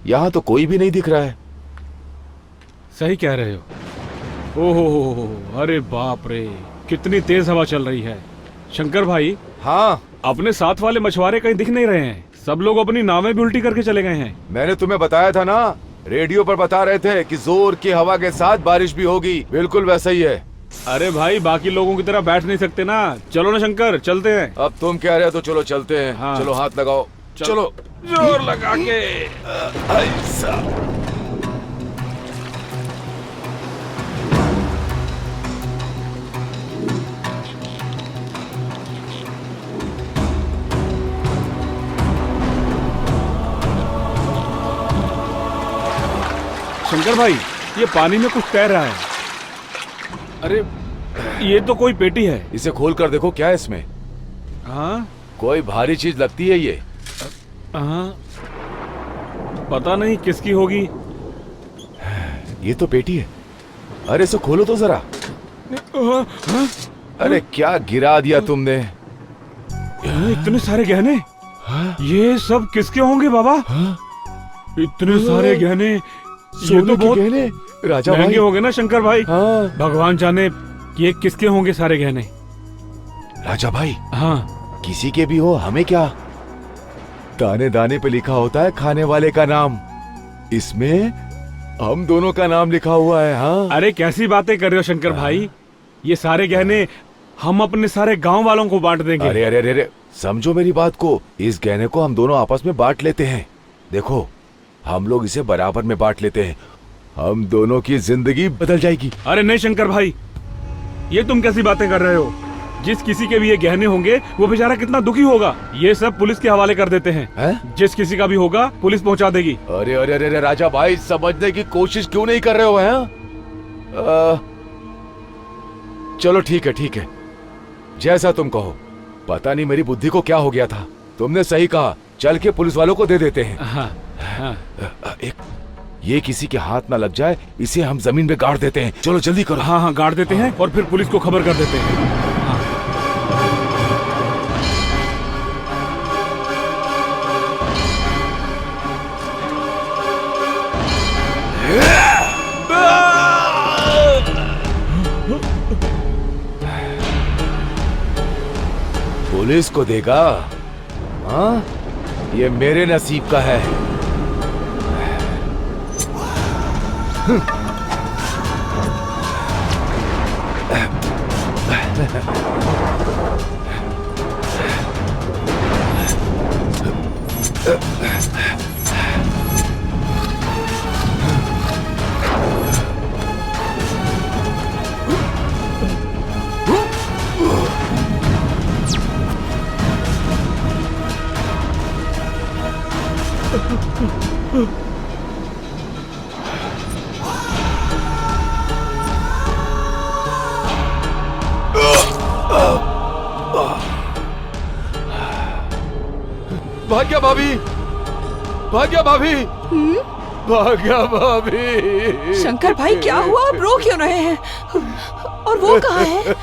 यहाँ तो कोई भी नहीं दिख रहा है। सही कह रहे हो। ओहो, अरे बाप रे, कितनी तेज हवा चल रही है। शंकर भाई, हाँ, अपने साथ वाले मछुआरे कहीं दिख नहीं रहे हैं। सब लोग अपनी नावें भी उल्टी करके चले गए हैं। मैंने तुम्हें बताया था ना, रेडियो पर बता रहे थे कि जोर की हवा के साथ बारिश भी होगी। बिल्कुल वैसा ही है। अरे भाई, बाकी लोगों की तरह बैठ नहीं सकते ना। चलो ना शंकर, चलते हैं। अब तुम कह रहे हो तो चलो चलते हैं। हाँ। चलो हाथ लगाओ, चलो जोर लगा के। ऐसा। शंकर भाई, ये पानी में कुछ तैर रहा है। अरे ये तो कोई पेटी है। इसे खोल कर देखो, क्या है इसमें? हाँ, कोई भारी चीज लगती है ये। हाँ, पता नहीं किसकी होगी। ये तो पेटी है। अरे इसे खोलो तो जरा। अरे क्या गिरा दिया तुमने? इतने सारे गहने। ये सब किसके होंगे बाबा? इतने सारे गहने, ये तो बहुत गहने राजा महंगे भाई होंगे ना शंकर भाई। हाँ। भगवान जाने ये किसके होंगे सारे गहने। राजा भाई, हाँ, किसी के भी हो, हमें क्या। दाने दाने पे लिखा होता है खाने वाले का नाम। इसमें हम दोनों का नाम लिखा हुआ है। हाँ। अरे कैसी बातें कर रहे हो शंकर भाई? ये सारे गहने हम अपने सारे गांव वालों को बांट देंगे। अरे अरे अरे, समझो मेरी बात को। इस गहने को हम दोनों आपस में बांट लेते हैं। देखो, हम लोग इसे बराबर में बांट लेते हैं, हम दोनों की जिंदगी बदल जाएगी। अरे नहीं शंकर भाई, ये तुम कैसी बातें कर रहे हो? जिस किसी के भी ये गहने होंगे वो बेचारा कितना दुखी होगा। ये सब पुलिस के हवाले कर देते हैं। जिस किसी का भी होगा पुलिस पहुंचा देगी। अरे अरे अरे राजा भाई, समझने की कोशिश क्यों नहीं कर रहे हो? हैं? चलो ठीक है, ठीक है, जैसा तुम कहो। पता नहीं मेरी बुद्धि को क्या हो गया था। तुमने सही कहा, चल के पुलिस वालों को दे देते हैं। हाँ, हाँ। ये किसी के हाथ ना लग जाए, इसे हम जमीन पे गाड़ देते हैं। चलो जल्दी करो। हाँ हाँ, गाड़ देते हैं और फिर पुलिस को खबर कर देते हैं। हाँ। पुलिस को देगा? हाँ, ये मेरे नसीब का है। भाग्या भाभी, भाग्या भाभी, भाग्या भाभी। शंकर भाई, क्या हुआ? आप रो क्यों रहे हैं? और वो कहाँ है?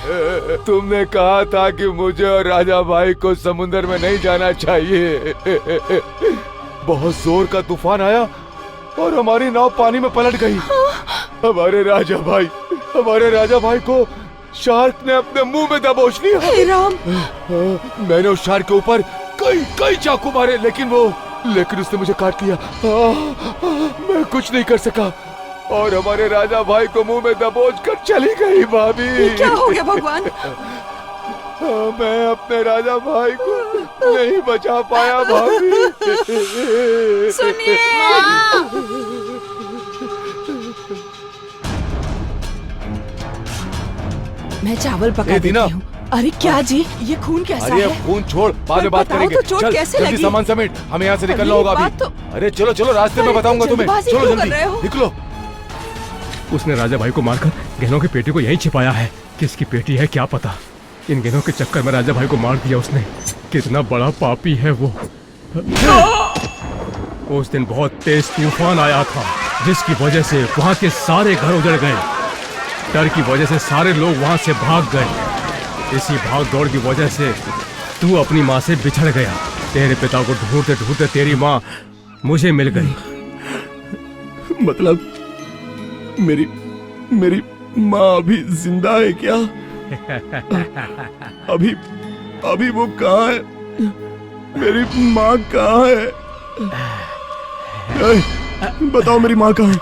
तुमने कहा था कि मुझे और राजा भाई को समुद्र में नहीं जाना चाहिए। बहुत जोर का तूफान आया और हमारी नाव पानी में पलट गई। हमारे राजा भाई को शार्क ने अपने मुंह में दबोच लिया। हे राम! मैंने उस शार्क के ऊपर कई चाकू मारे, लेकिन उसने मुझे काट लिया। मैं कुछ नहीं कर सका और हमारे राजा भाई को मुंह में दबोच कर चली गई। भाभी, ये क्या हो गया भगवान? मैं अपने राजा भाई को नहीं बचा पाया। भाभी सुनिए, मैं चावल पका देती हूँ। अरे क्या जी, ये खून कैसा अरे है? खून छोड़, बाद में बात करेंगे। तो चोट चल, कैसे जल्दी लगी? सामान समेट, हमें यहाँ से निकलना होगा अभी। तो... अरे चलो चलो, रास्ते में बताऊंगा तुम्हें। चलो जल्दी निकलो। उसने राजा भाई को मारकर गहनों की पेटी को यहीं छिपाया है। किसकी पेटी है क्या पता। इन गहनों के चक्कर में राजा भाई को मार दिया उसने। कितना बड़ा पापी है वो। उस दिन बहुत तेज तूफान आया था, जिसकी वजह से वहाँ के सारे घर उजड़ गए। डर की वजह से सारे लोग वहाँ से भाग गए। इसी भाग दौड़ की वजह से तू अपनी माँ से बिछड़ गया। तेरे पिता को ढूंढते ढूंढते तेरी माँ मुझे मिल गई। मतलब मेरी माँ अभी जिंदा है क्या? अभी वो कहाँ है? मेरी माँ कहाँ है? बताओ मेरी माँ कहाँ है?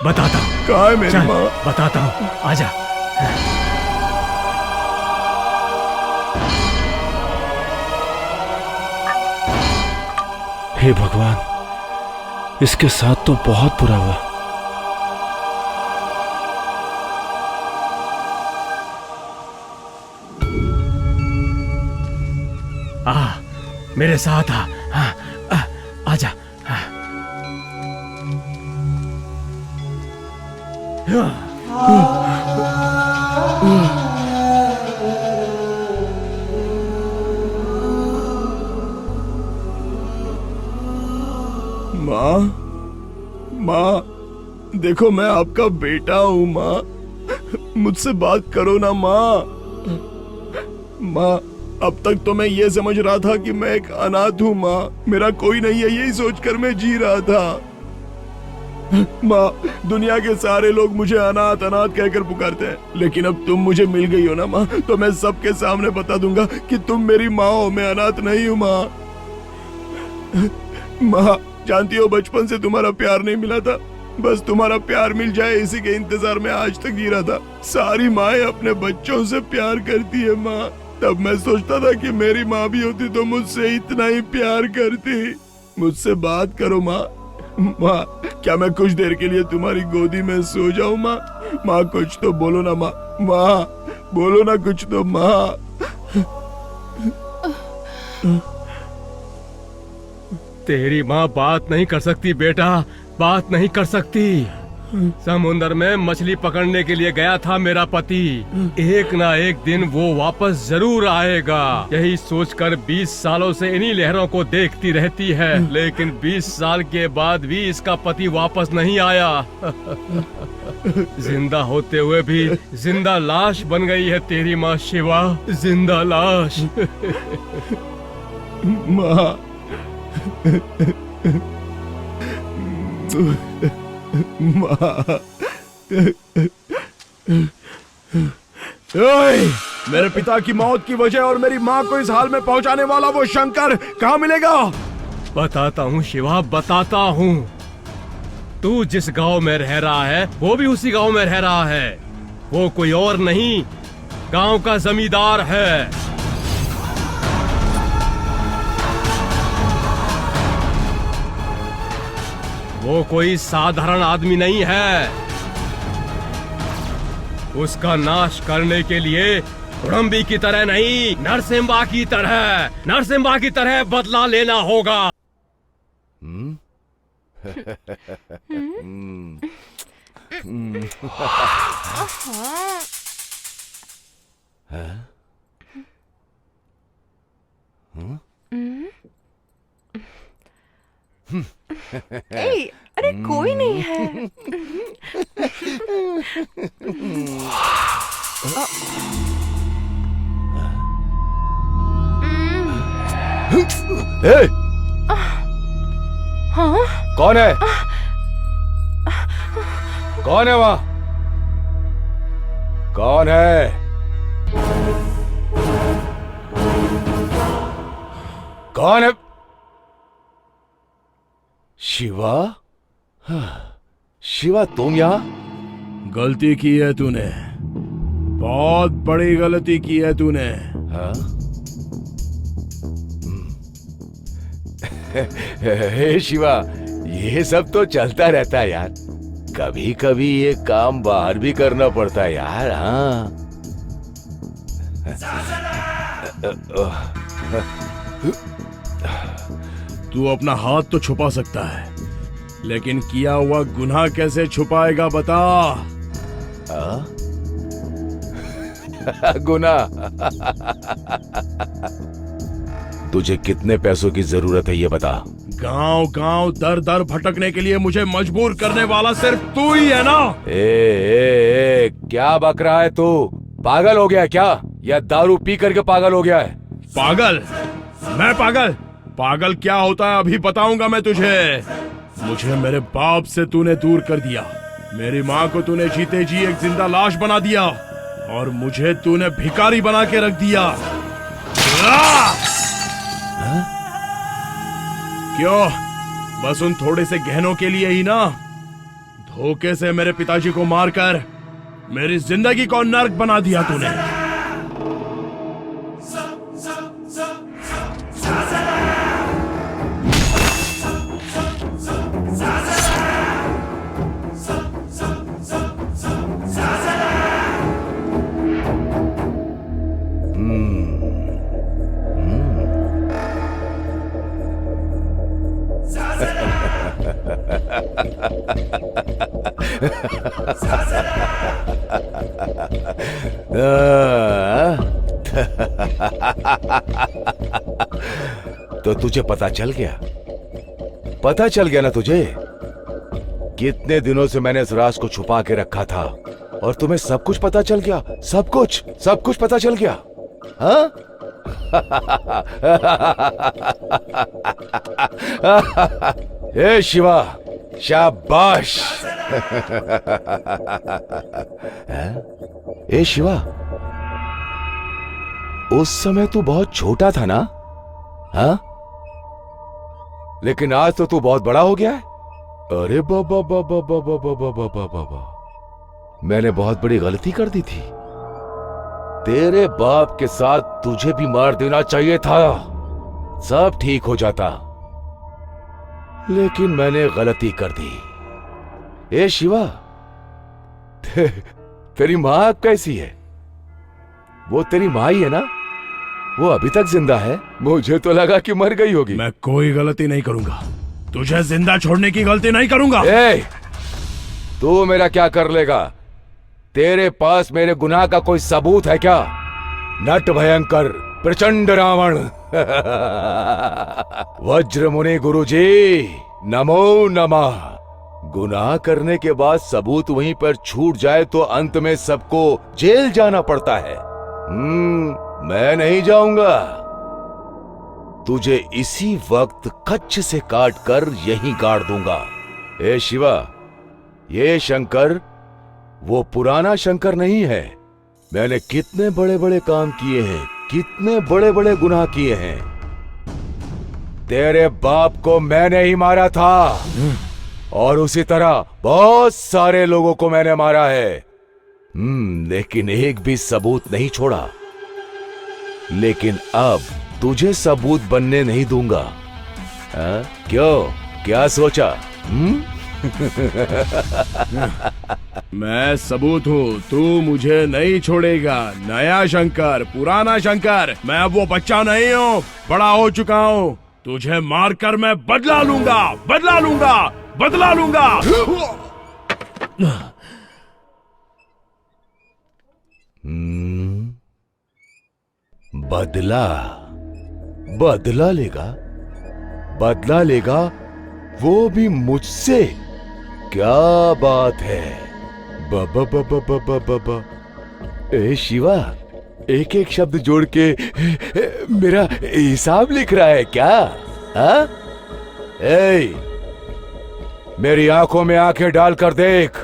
बताता हूँ। कहाँ है मेरी माँ? बताता हूँ, आजा। हे भगवान, इसके साथ तो बहुत बुरा हुआ। मेरे साथ आजा। माँ, देखो मैं आपका बेटा हूँ माँ, मुझसे बात करो ना माँ। माँ, अब तक तो मैं ये समझ रहा था कि मैं एक अनाथ हूँ माँ, मेरा कोई नहीं है, यही सोचकर मैं जी रहा था। माँ, दुनिया के सारे लोग मुझे अनाथ अनाथ कहकर पुकारते हैं, लेकिन अब तुम मुझे मिल गई हो ना माँ, तो मैं सबके सामने बता दूंगा कि तुम मेरी माँ हो, मैं अनाथ नहीं हूँ माँ। माँ, जानती हो बचपन से तुम्हारा प्यार नहीं मिला था, बस तुम्हारा प्यार मिल जाए इसी के इंतजार में आज तक जी रहा था। सारी माएं अपने बच्चों से प्यार करती है माँ, तब मैं सोचता था कि मेरी माँ भी होती तो मुझसे इतना ही प्यार करती। मुझसे बात करो माँ। माँ, क्या मैं कुछ देर के लिए तुम्हारी गोदी में सो जाऊं माँ? माँ, कुछ तो बोलो ना माँ। माँ, बोलो ना कुछ तो माँ। तेरी माँ बात नहीं कर सकती बेटा, बात नहीं कर सकती। समुद्र में मछली पकड़ने के लिए गया था मेरा पति, एक ना एक दिन वो वापस जरूर आएगा, यही सोचकर 20 सालों से इन्हीं लहरों को देखती रहती है, लेकिन 20 साल के बाद भी इसका पति वापस नहीं आया। जिंदा होते हुए भी जिंदा लाश बन गई है तेरी माँ शिवा, जिंदा लाश। माँ, मेरे पिता की मौत की वजह और मेरी माँ को इस हाल में पहुंचाने वाला वो शंकर कहाँ मिलेगा? बताता हूँ शिवा, बताता हूँ। तू जिस गांव में रह रहा है वो भी उसी गांव में रह रहा है। वो कोई और नहीं, गांव का जमींदार है। वो कोई साधारण आदमी नहीं है। उसका नाश करने के लिए कुड़म्बी की तरह नहीं, नरसिम्हा की तरह बदला लेना होगा। अरे कोई नहीं है। हाँ? कौन है? कौन है वहाँ? कौन है? कौन है? शिवा? शिवा, तुम यहाँ? गलती की है तूने, बहुत बड़ी गलती की है तूने। हाँ? हे शिवा, ये सब तो चलता रहता है यार, कभी कभी ये काम बाहर भी करना पड़ता है यार। हाँ, तू अपना हाथ तो छुपा सकता है, लेकिन किया हुआ गुनाह कैसे छुपाएगा बता? गुनाह? तुझे कितने पैसों की जरूरत है ये बता। गांव गांव दर दर भटकने के लिए मुझे मजबूर करने वाला सिर्फ तू ही है ना। ए, क्या बक रहा है तू? पागल हो गया है क्या, या दारू पी करके पागल हो गया है? पागल? मैं पागल? पागल क्या होता है अभी बताऊंगा मैं तुझे। मुझे मेरे बाप से तूने दूर कर दिया, मेरी माँ को तूने जीते जी एक जिंदा लाश बना दिया, और मुझे तूने भिखारी बना के रख दिया। क्यों? बस उन थोड़े से गहनों के लिए ही ना? धोखे से मेरे पिताजी को मारकर मेरी जिंदगी को नर्क बना दिया तूने। तो तुझे पता चल गया? पता चल गया ना तुझे? कितने दिनों से मैंने इस राज को छुपा के रखा था, और तुम्हें सब कुछ पता चल गया। सब कुछ पता चल गया। हाँ? ए शिवा, शाबाश। ए शिवा, उस समय तू बहुत छोटा था ना? हाँ? लेकिन आज तो तू बहुत बड़ा हो गया है। अरे बाबा बाबा बाबा बाबा बाबा बाबा, मैंने बहुत बड़ी गलती कर दी थी। तेरे बाप के साथ तुझे भी मार देना चाहिए था, सब ठीक हो जाता। लेकिन मैंने गलती कर दी। ए शिवा, तेरी माँ कैसी है? वो तेरी माँ ही है ना? वो अभी तक जिंदा है? मुझे तो लगा कि मर गई होगी। मैं कोई गलती नहीं करूंगा, तुझे जिंदा छोड़ने की गलती नहीं करूंगा। ए, तू मेरा क्या कर लेगा? तेरे पास मेरे गुनाह का कोई सबूत है क्या? नट भयंकर प्रचंड रावण। वज्र मुनि गुरुजी, नमो नमः। गुनाह करने के बाद सबूत वहीं पर छूट जाए तो अंत में सबको जेल जाना पड़ता है। मैं नहीं जाऊंगा। तुझे इसी वक्त कच्छ से काट कर यहीं गाड़ दूंगा। ए शिवा, ये शंकर वो पुराना शंकर नहीं है। मैंने कितने बड़े बड़े काम किए हैं, कितने बड़े बड़े गुनाह किए हैं। तेरे बाप को मैंने ही मारा था, और उसी तरह बहुत सारे लोगों को मैंने मारा है। लेकिन एक भी सबूत नहीं छोड़ा। लेकिन अब तुझे सबूत बनने नहीं दूंगा। क्यों? क्या सोचा? मैं सबूत हूँ, तू मुझे नहीं छोड़ेगा। नया शंकर, पुराना शंकर, मैं अब वो बच्चा नहीं हूँ, बड़ा हो चुका हूँ। तुझे मारकर मैं बदला लूंगा, बदला लूंगा, बदला लूंगा। बदला? बदला लेगा? बदला लेगा, वो भी मुझसे? क्या बात है? बाबा बाबा बाबा बाबा। ए शिवा, एक एक शब्द जोड़ के मेरा हिसाब लिख रहा है क्या? हाँ? ए, मेरी आंखों में आंखें डालकर देख।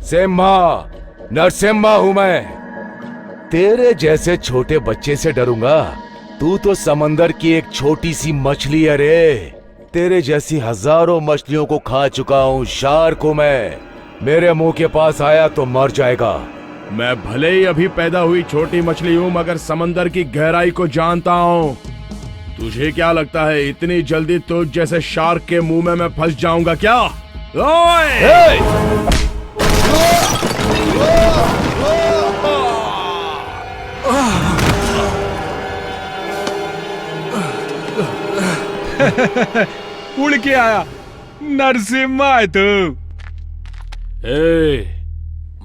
सिम्हा, नरसिम्हा हूं मैं। तेरे जैसे छोटे बच्चे से डरूंगा? तू तो समंदर की एक छोटी सी मछली है रे। तेरे जैसी हजारों मछलियों को खा चुका हूँ, शार्क हूं मैं। मेरे मुंह के पास आया तो मर जाएगा। मैं भले ही अभी पैदा हुई छोटी मछली हूँ, मगर समंदर की गहराई को जानता हूँ। तुझे क्या लगता है इतनी जल्दी तुझ जैसे शार्क के मुंह में मैं फंस जाऊंगा क्या? ओए! उड़ के आया, नरसिम्हा है तू।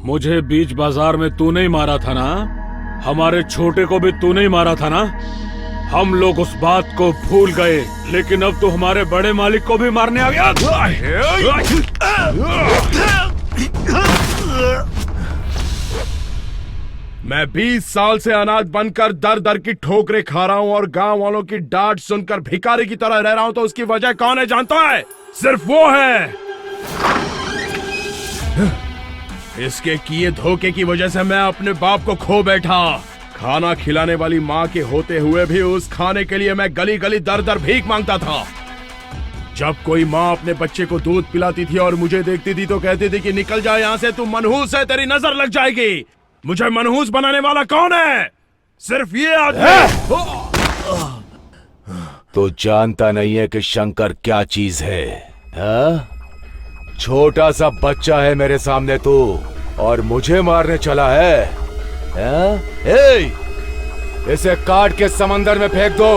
मुझे बीच बाजार में तूने ही मारा था ना? हमारे छोटे को भी तूने ही मारा था ना? हम लोग उस बात को भूल गए, लेकिन अब तो हमारे बड़े मालिक को भी मारने आ गया। मैं 20 साल से अनाथ बनकर दर दर की ठोकरें खा रहा हूँ और गांव वालों की डांट सुनकर भिखारी की तरह रह रहा हूँ, तो उसकी वजह कौन है जानता है? सिर्फ वो है। इसके किए धोखे की वजह से मैं अपने बाप को खो बैठा। खाना खिलाने वाली माँ के होते हुए भी उस खाने के लिए मैं गली गली दर दर भीख मांगता था। जब कोई माँ अपने बच्चे को दूध पिलाती थी और मुझे देखती थी तो कहती थी कि निकल जा यहाँ से, तू मनहूस है, तेरी नजर लग जाएगी। मुझे मनहूस बनाने वाला कौन है? सिर्फ ये आदमी। तो जानता नहीं है कि शंकर क्या चीज है? हा? छोटा सा बच्चा है मेरे सामने तू, और मुझे मारने चला है? ए, इसे काट के समंदर में फेंक दो।